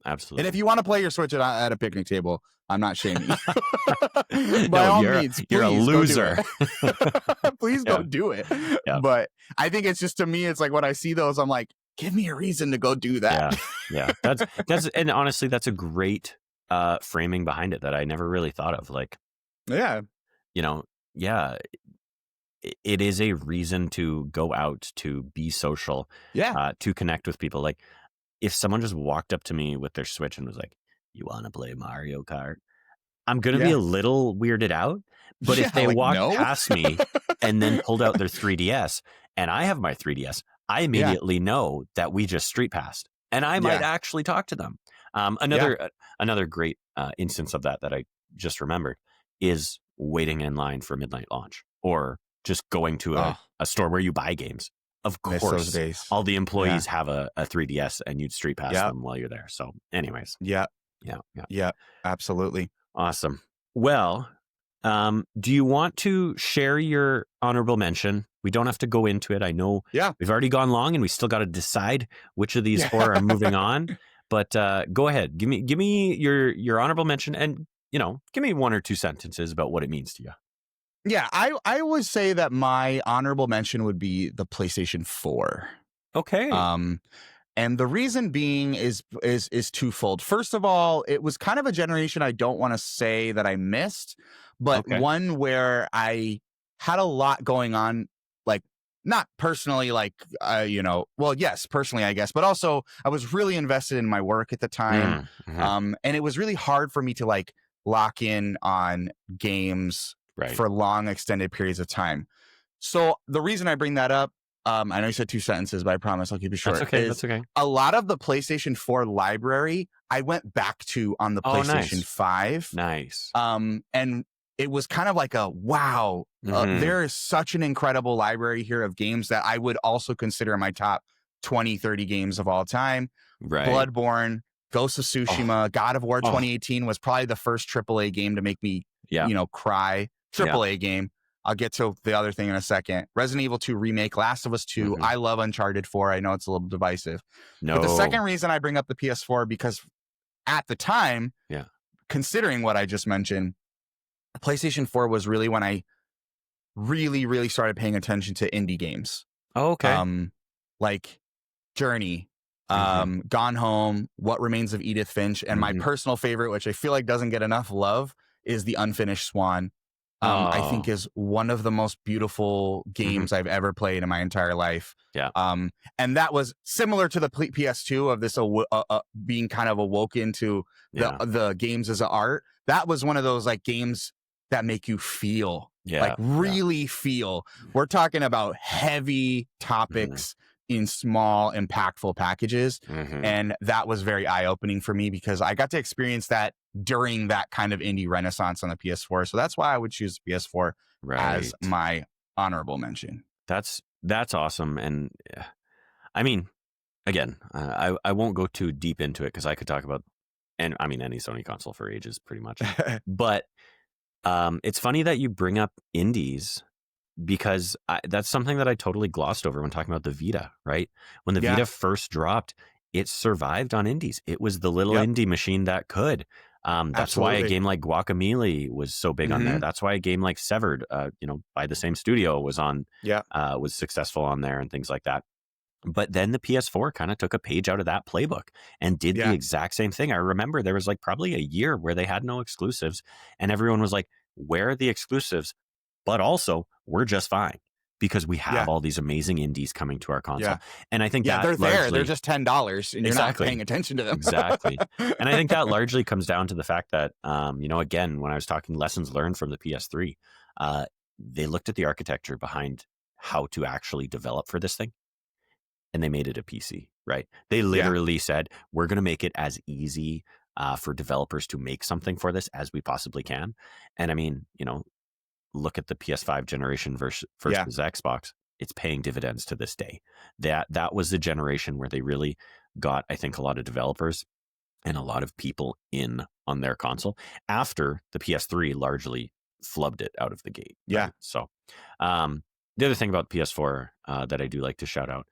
And if absolutely. you want to play your Switch at a picnic table, I'm not shaming you. By No, all means, you're a please go do loser. it. Please go Yeah, do it. yeah, But I think it's just, to me, it's like when I see those, I'm like, give me a reason to go do that. yeah, yeah. And honestly, that's a great framing behind it that I never really thought of. Like, Yeah. you know, yeah, it is a reason to go out, to be social, Yeah. to connect with people. Like, if someone just walked up to me with their Switch and was like, "You want to play Mario Kart?" I'm going to be Yeah. a little weirded out. But if Yeah. they Like, walked no. past me and then pulled out their 3DS and I have my 3DS, I Yeah. immediately know that we just street passed and I might Yeah. actually talk to them. Yeah. Another great instance of that I just remembered is waiting in line for midnight launch, or just going to Oh, a store where you buy games. Of miss those course, days. all the Yeah. employees have a 3DS and you'd street pass Yeah. them while you're there. So anyways, Yeah. yeah. Yeah. Absolutely. Awesome. Well, do you want to share your honorable mention? We don't have to go into it. I know Yeah. we've already gone long and we still got to decide which of these four are moving on. But go ahead. Give me your honorable mention, and give me 1 or 2 sentences about what it means to you. Yeah. I would say that my honorable mention would be the PlayStation 4. Okay. And the reason being is twofold. First of all, it was kind of a generation I don't want to say that I missed, but Okay. one where I had a lot going on, like, not personally, like, well, yes, personally, I guess, but also I was really invested in my work at the time. Mhm. And it was really hard for me to, like, lock in on games Right. for long extended periods of time. So the reason I bring that up, I know you said 2 sentences, but I promise I'll keep it short. That's okay. Is That's okay. a lot of the PlayStation 4 library I went back to on the Oh, PlayStation nice. 5. Nice. And it was kind of like a wow. Mhm. There is such an incredible library here of games that I would also consider my top 20, 30 games of all time. Right. Bloodborne, Ghost of Tsushima, God of War Oh. 2018 was probably the first AAA game to make me, Yeah. cry. AAA game. I'll get to the other thing in a second. Resident Evil 2 Remake, Last of Us 2. Mhm. I love Uncharted 4. I know it's a little divisive. No. But the second reason I bring up the PS4, because at the time, Yeah. considering what I just mentioned, PlayStation 4 was really when I really, really started paying attention to indie games. Oh, okay. Like Journey, Gone Home, What Remains of Edith Finch, and my personal favorite, which I feel like doesn't get enough love, is The Unfinished Swan. I think is one of the most beautiful games I've ever played in my entire life. Yeah. And that was similar to the PS2 of this being kind of awoken to the games as an art. That was one of those, like, games that make you feel, like, really feel. We're talking about heavy topics in small, impactful packages. And that was very eye-opening for me because I got to experience that during that kind of indie renaissance on the PS4. So that's why I would choose PS4 as my honorable mention. That's awesome. And I mean, again, I won't go too deep into it because I could talk about, and I mean, any Sony console for ages pretty much. But it's funny that you bring up indies, because that's something that I totally glossed over when talking about the Vita, right? When the Vita first dropped, it survived on indies. It was the little indie machine that could. That's why a game like Guacamelee was so big on there. That's why a game like Severed, by the same studio, was successful on there and things like that. But then the PS4 kind of took a page out of that playbook and did the exact same thing. I remember there was like probably a year where they had no exclusives and everyone was like, where are the exclusives? But also, we're just fine because we have all these amazing indies coming to our console. And I think that they're largely, there. They're just $10 and you're not paying attention to them. Exactly. And I think that largely comes down to the fact that, again, when I was talking lessons learned from the PS3, they looked at the architecture behind how to actually develop for this thing. And they made it a PC, right? They literally said, we're going to make it as easy for developers to make something for this as we possibly can. And I mean, look at the PS5 generation versus Xbox. It's paying dividends to this day. That was the generation where they really got, I think, a lot of developers and a lot of people in on their console after the PS3 largely flubbed it out of the gate. Right? So the other thing about PS4 that I do like to shout out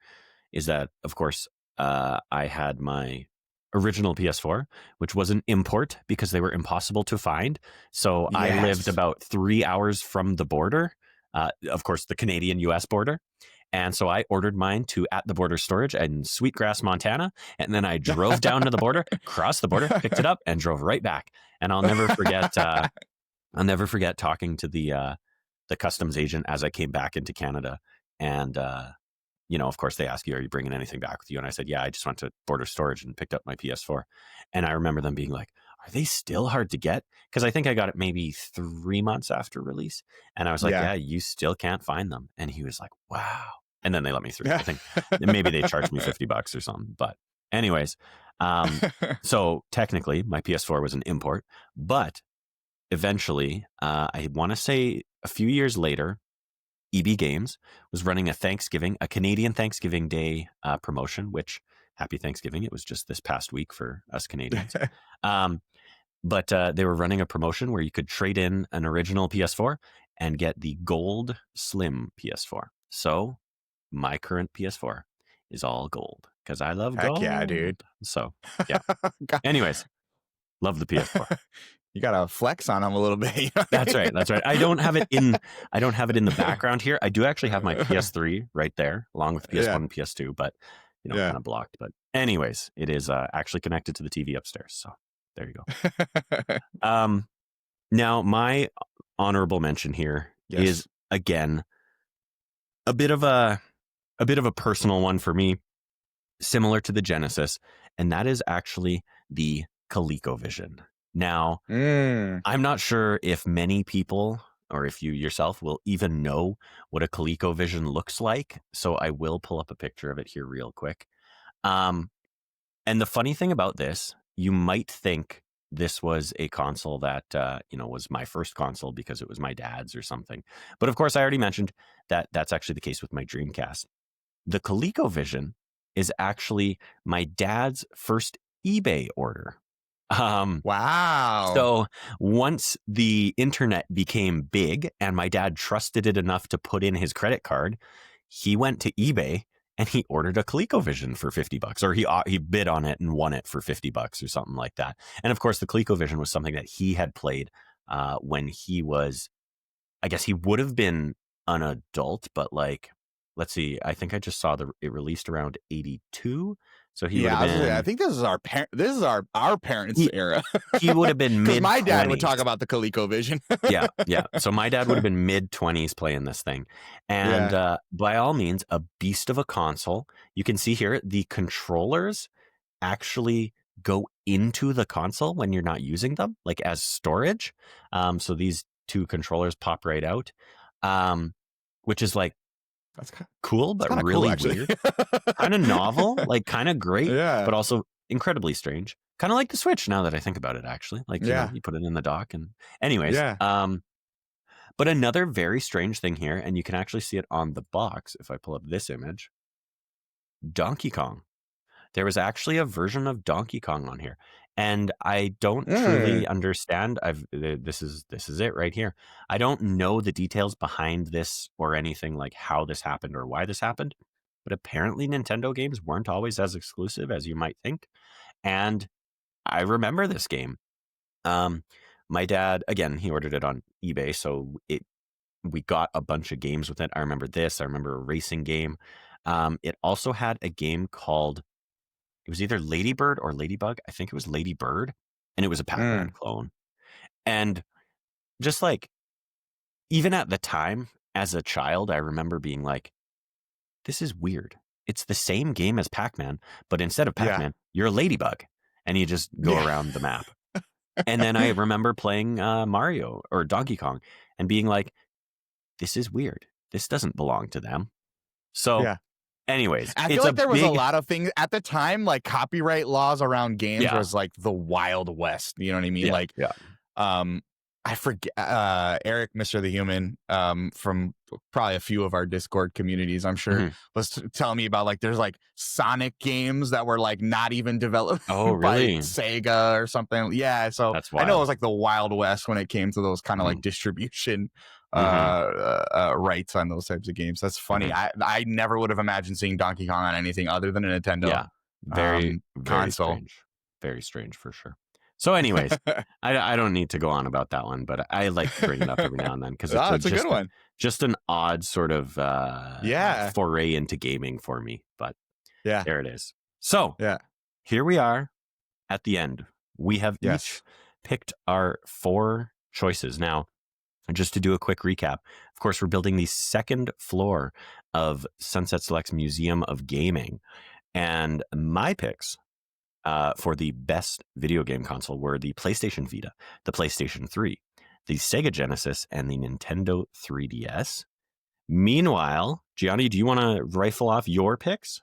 is that, of course, I had my original PS4, which was an import because they were impossible to find. So I lived Yes. about 3 hours from the border, of course, the Canadian-US border. And so I ordered mine to At the Border Storage in Sweetgrass, Montana. And then I drove down to the border, crossed the border, picked it up, and drove right back. And I'll never forget talking to the customs agent as I came back into Canada. And of course, they ask you, are you bringing anything back with you? And I said, yeah, I just went to Border Storage and picked up my PS4. And I remember them being like, are they still hard to get? Because I think I got it maybe 3 months after release. And I was like, yeah, you still can't find them. And he was like, wow. And then they let me through. I think maybe they charged me $50 or something. But anyways, so technically my PS4 was an import. But eventually, I want to say a few years later, EB Games was running a Canadian Thanksgiving Day promotion, which happy Thanksgiving. It was just this past week for us Canadians. But they were running a promotion where you could trade in an original PS4 and get the gold slim PS4. So my current PS4 is all gold because I love gold. Heck yeah, dude. So yeah. Anyways, love the PS4. You gotta flex on them a little bit. That's right. I don't have it in the background here. I do actually have my PS3 right there, along with PS1 and PS2, but kind of blocked. But anyways, it is actually connected to the TV upstairs. So there you go. Now my honorable mention here is again a bit of a personal one for me, similar to the Genesis, and that is actually the ColecoVision. Now, I'm not sure if many people, or if you yourself, will even know what a ColecoVision looks like. So I will pull up a picture of it here real quick. And the funny thing about this, you might think this was a console that, was my first console because it was my dad's or something. But of course, I already mentioned that that's actually the case with my Dreamcast. The ColecoVision is actually my dad's first eBay order. Wow. So once the internet became big and my dad trusted it enough to put in his credit card, he went to eBay and he ordered a ColecoVision for $50, or he bid on it and won it for $50 or something like that. And of course, the ColecoVision was something that he had played when he was, I guess he would have been an adult, but like, let's see, I think I just saw it released around 82. So he would have been. I think this is our parents' era. He would have been mid. My dad would talk about the ColecoVision. yeah. So my dad would have been mid-20s playing this thing, and by all means, a beast of a console. You can see here the controllers actually go into the console when you're not using them, like as storage. So these two controllers pop right out, which is like. That's cool, but really cool, weird. Kind of novel, like kind of great, but also incredibly strange. Kind of like the Switch now that I think about it, actually. Like, you put it in the dock and anyways. But another very strange thing here, and you can actually see it on the box if I pull up this image. Donkey Kong. There was actually a version of Donkey Kong on here. And I don't truly understand. This is it right here. I don't know the details behind this or anything like how this happened or why this happened. But apparently Nintendo games weren't always as exclusive as you might think. And I remember this game. My dad, again, he ordered it on eBay. So we got a bunch of games with it. I remember this. I remember a racing game. It also had a game called, it was either Ladybird or Ladybug. I think it was Ladybird. And it was a Pac-Man clone. And just like, even at the time, as a child, I remember being like, this is weird. It's the same game as Pac-Man, but instead of Pac-Man, you're a Ladybug. And you just go around the map. And then I remember playing Mario or Donkey Kong and being like, this is weird. This doesn't belong to them. So anyways, I feel like there was a lot of things at the time, like copyright laws around games was like the Wild West. You know what I mean? I forget Eric, Mr. the Human, from probably a few of our Discord communities, I'm sure, was telling me about like there's like Sonic games that were like not even developed by Sega or something. Yeah, so I know it was like the Wild West when it came to those kind of like distribution rights on those types of games. That's funny. I never would have imagined seeing Donkey Kong on anything other than a Nintendo very console. strange. very strange for sure. So, anyways, I don't need to go on about that one, but I like to bring it up every now and then because Oh, it's a good one. just an odd sort of Yeah. foray into gaming for me. But Yeah. there it is. So Yeah. here we are at the end. We have Yes. each picked our 4 choices. Now, just to do a quick recap, of course, we're building the second floor of Sunset Select's Museum of Gaming. And my picks for the best video game console were the PlayStation Vita, the PlayStation 3, the Sega Genesis, and the Nintendo 3DS. Meanwhile, Gianni, do you want to rifle off your picks?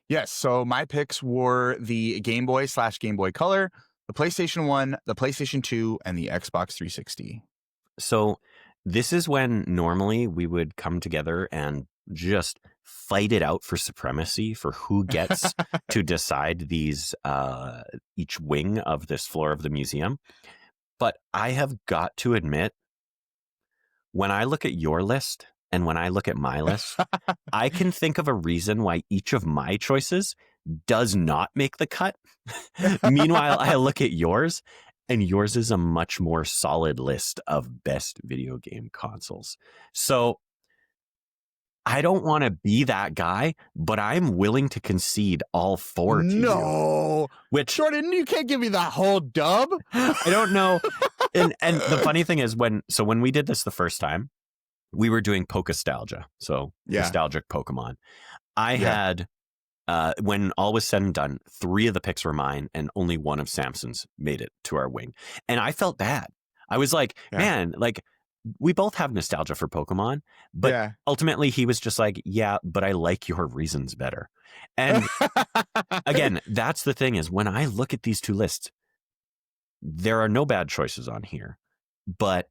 Yes. So my picks were the Game Boy / Game Boy Color, the PlayStation 1, the PlayStation 2, and the Xbox 360. So this is when normally we would come together and just fight it out for supremacy for who gets to decide these each wing of this floor of the museum. But I have got to admit, when I look at your list and when I look at my list, I can think of a reason why each of my choices does not make the cut. Meanwhile, I look at yours, and yours is a much more solid list of best video game consoles. So I don't want to be that guy, but I'm willing to concede all 4 to you. No. Which, Jordan, you can't give me that whole dub. I don't know. And the funny thing is when we did this the first time, we were doing Pokestalgia. So nostalgic Pokemon. I had, when all was said and done, 3 of the picks were mine and only 1 of Samson's made it to our wing. And I felt bad. I was like, man, like we both have nostalgia for Pokemon, but ultimately he was just like, yeah, but I like your reasons better. And again, that's the thing is when I look at these 2 lists, there are no bad choices on here, but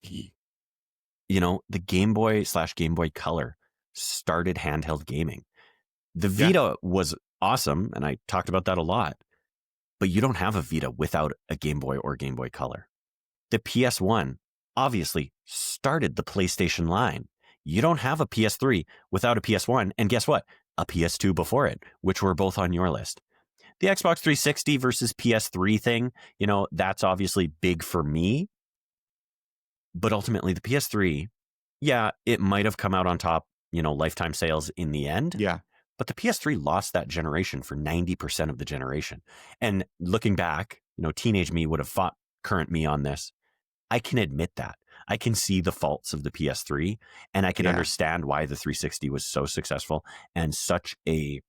you know, the Game Boy / Game Boy Color started handheld gaming. The Vita was awesome, and I talked about that a lot, but you don't have a Vita without a Game Boy or Game Boy Color. The PS1 obviously started the PlayStation line. You don't have a PS3 without a PS1, and guess what? A PS2 before it, which were both on your list. The Xbox 360 versus PS3 thing, you know, that's obviously big for me. But ultimately, the PS3, it might have come out on top, you know, lifetime sales in the end. Yeah. But the PS3 lost that generation for 90% of the generation. And looking back, you know, teenage me would have fought current me on this. I can admit that. I can see the faults of the PS3, and I can understand why the 360 was so successful and such a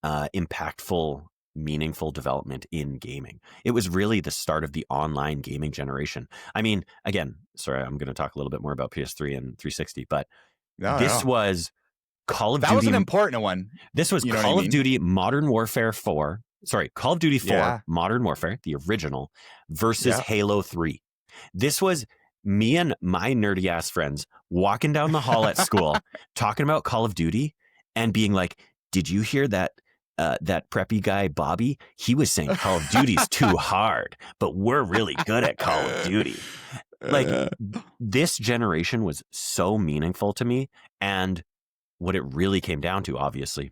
impactful, meaningful development in gaming. It was really the start of the online gaming generation. I mean, again, sorry, I'm going to talk a little bit more about PS3 and 360, but this was Call of Duty. That was an important one. This was Call of Duty Modern Warfare 4. Sorry, Call of Duty 4 Modern Warfare, the original, versus Halo 3. This was me and my nerdy ass friends walking down the hall at school talking about Call of Duty and being like, did you hear that that preppy guy, Bobby? He was saying Call of Duty's too hard, but we're really good at Call of Duty. Like, this generation was so meaningful to me. And what it really came down to, obviously,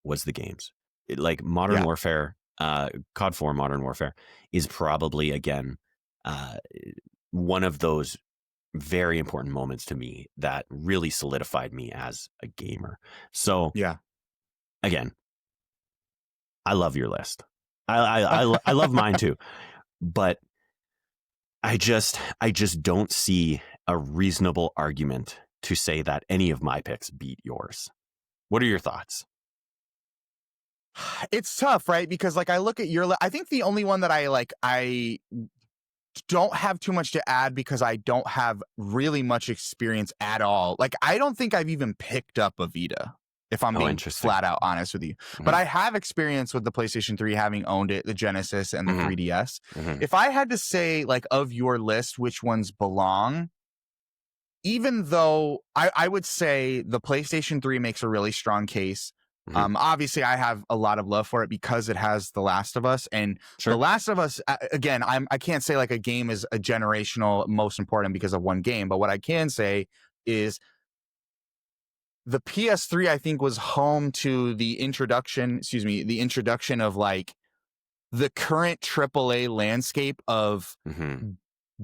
was the games. Like Modern Warfare, COD 4 Modern Warfare is probably, again, one of those very important moments to me that really solidified me as a gamer. So, again, I love your list. I love mine too, but I just don't see a reasonable argument to say that any of my picks beat yours. What are your thoughts? It's tough, right? Because like I look at your I think the only one that I don't have too much to add because I don't have really much experience at all. Like I don't think I've even picked up a Vita, if I'm being flat out honest with you. Mm-hmm. But I have experience with the PlayStation 3, having owned it, the Genesis and the 3DS. Mm-hmm. If I had to say, like, of your list, which ones belong, even though I would say the PlayStation 3 makes a really strong case. Mm-hmm. Obviously, I have a lot of love for it because it has The Last of Us, and The Last of Us. Again, I can't say like a game is a generational most important because of one game, but what I can say is the PS3, I think, was home to the introduction of like the current AAA landscape of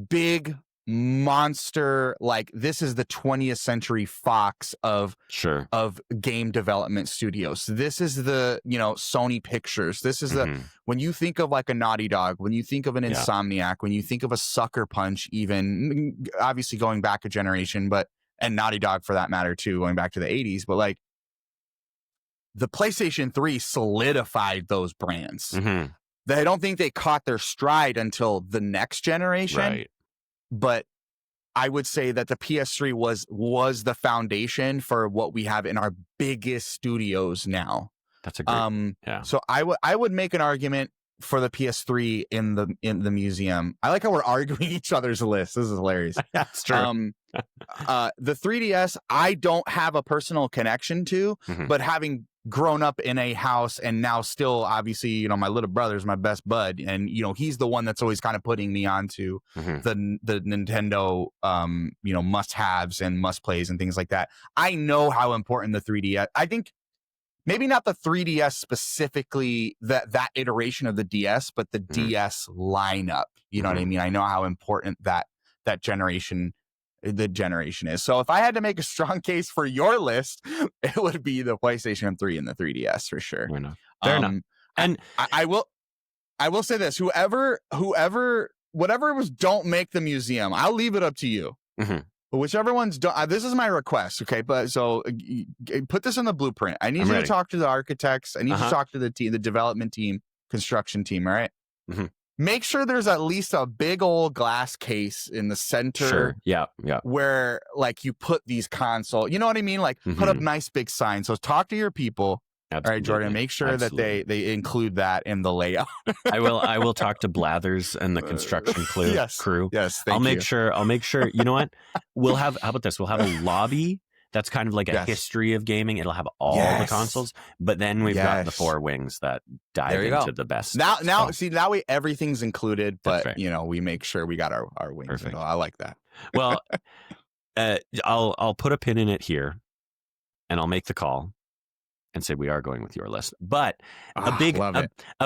big monster, like this is the 20th Century Fox of game development studios. This is the, Sony Pictures. This is the, when you think of like a Naughty Dog, when you think of an Insomniac, when you think of a Sucker Punch, even obviously going back a generation, and Naughty Dog for that matter too, going back to the 80s, but like the PlayStation 3 solidified those brands. I don't think they caught their stride until the next generation. Right. But I would say that the PS3 was the foundation for what we have in our biggest studios now. That's a great, So I would make an argument for the PS3 in the museum. I like how we're arguing each other's lists. This is hilarious. That's true. The 3DS, I don't have a personal connection to, but having grown up in a house and now still obviously, my little brother's my best bud, and he's the one that's always kind of putting me onto the Nintendo must-haves and must-plays and things like that. I know how important the 3DS, I think maybe not the 3DS specifically, that iteration of the DS, but the DS lineup. You know what I mean? I know how important that generation is. So if I had to make a strong case for your list, it would be the PlayStation 3 and the 3DS for sure. Fair enough. And I will say this: whatever was, don't make the museum. I'll leave it up to you. But whichever ones don't, this is my request, okay? But so put this in the blueprint. I need you to talk to the architects. I need you to talk to the team, the development team, construction team. All right. Make sure there's at least a big old glass case in the center. Sure. Yeah. Where like you put these console, you know what I mean? Like put up nice big signs. So talk to your people. Absolutely. All right, Jordan, make sure that they include that in the layout. I will talk to Blathers and the construction crew. Yes. I'll make sure, you know what? How about this? We'll have a lobby that's kind of like a history of gaming. It'll have all the consoles, but then we've got the four wings that dive into the best. Now, see, that way everything's included, but we make sure we got our wings. Perfect. I like that. Well, I'll put a pin in it here, and I'll make the call and say we are going with your list. But a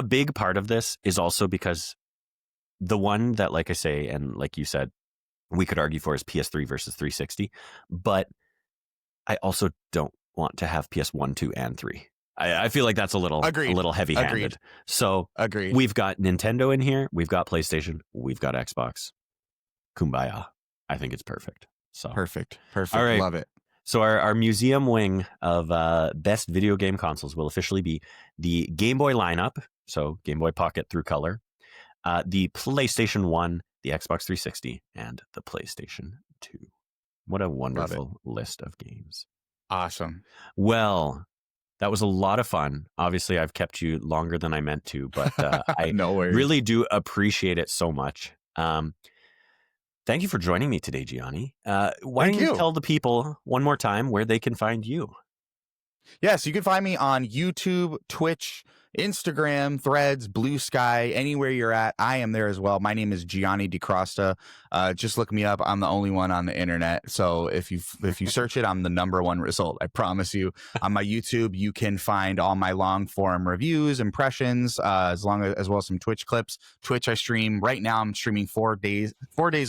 big part of this is also because the one that, like I say, and like you said, we could argue for is PS3 versus 360, but I also don't want to have PS1, 2, and 3. I feel like that's a little heavy-handed. Agreed. So we've got Nintendo in here, we've got PlayStation, we've got Xbox. Kumbaya. I think it's perfect. So perfect. All right. Love it. So our museum wing of best video game consoles will officially be the Game Boy lineup, so Game Boy Pocket through color, the PlayStation 1, the Xbox 360, and the PlayStation 2. What a wonderful list of games. Awesome. Well, that was a lot of fun. Obviously, I've kept you longer than I meant to, but I really do appreciate it so much. Thank you for joining me today, Gianni. Why don't you tell the people one more time where they can find you? Yes, you can find me on YouTube, Twitch, Instagram, Threads, Blue Sky, anywhere you're at. I am there as well. My name is Gianni DiCrosta. Just look me up. I'm the only one on the internet. So if you search it, I'm the #1 result. I promise you. On my YouTube, you can find all my long form reviews, impressions, as well as some Twitch clips. Twitch, I stream right now. I'm streaming 4 days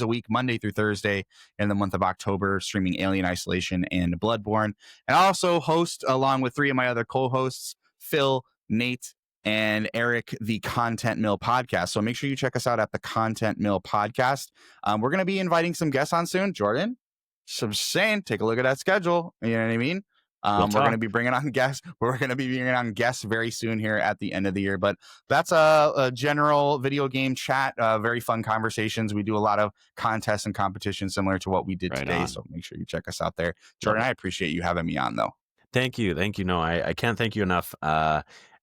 a week, Monday through Thursday, in the month of October, streaming Alien Isolation and Bloodborne. And I also host, along with 3 of my other co-hosts, Phil, Nate, and Eric, the Content Mill podcast. So make sure you check us out at the Content Mill podcast. We're going to be inviting some guests on soon. Jordan, saying, take a look at that schedule. You know what I mean? We're going to be bringing on guests. We're going to be bringing on guests very soon here at the end of the year. But that's a general video game chat. Very fun conversations. We do a lot of contests and competitions similar to what we did today. So make sure you check us out there. Jordan, I appreciate you having me on, though. Thank you. No, I can't thank you enough.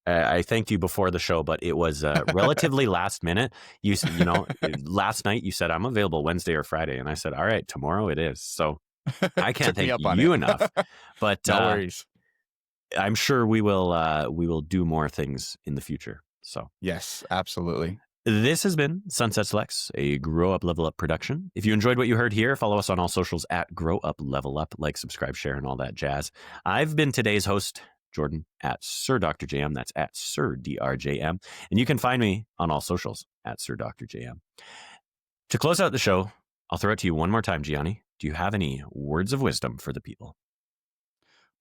I thanked you before the show, but it was relatively last minute. You know, last night you said I'm available Wednesday or Friday, and I said, all right, tomorrow it is. So I can't thank you enough. But no worries. I'm sure we will do more things in the future. So yes, absolutely. This has been Sunset Selects, a Grow Up Level Up production. If you enjoyed what you heard here, follow us on all socials at Grow Up Level Up. Like, subscribe, share, and all that jazz. I've been today's host, Jordan at SirDrJM. That's at SirDrJM. And you can find me on all socials at SirDrJM. To close out the show, I'll throw it to you one more time, Gianni. Do you have any words of wisdom for the people?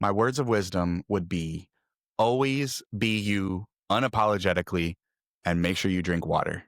My words of wisdom would be always be you unapologetically and make sure you drink water.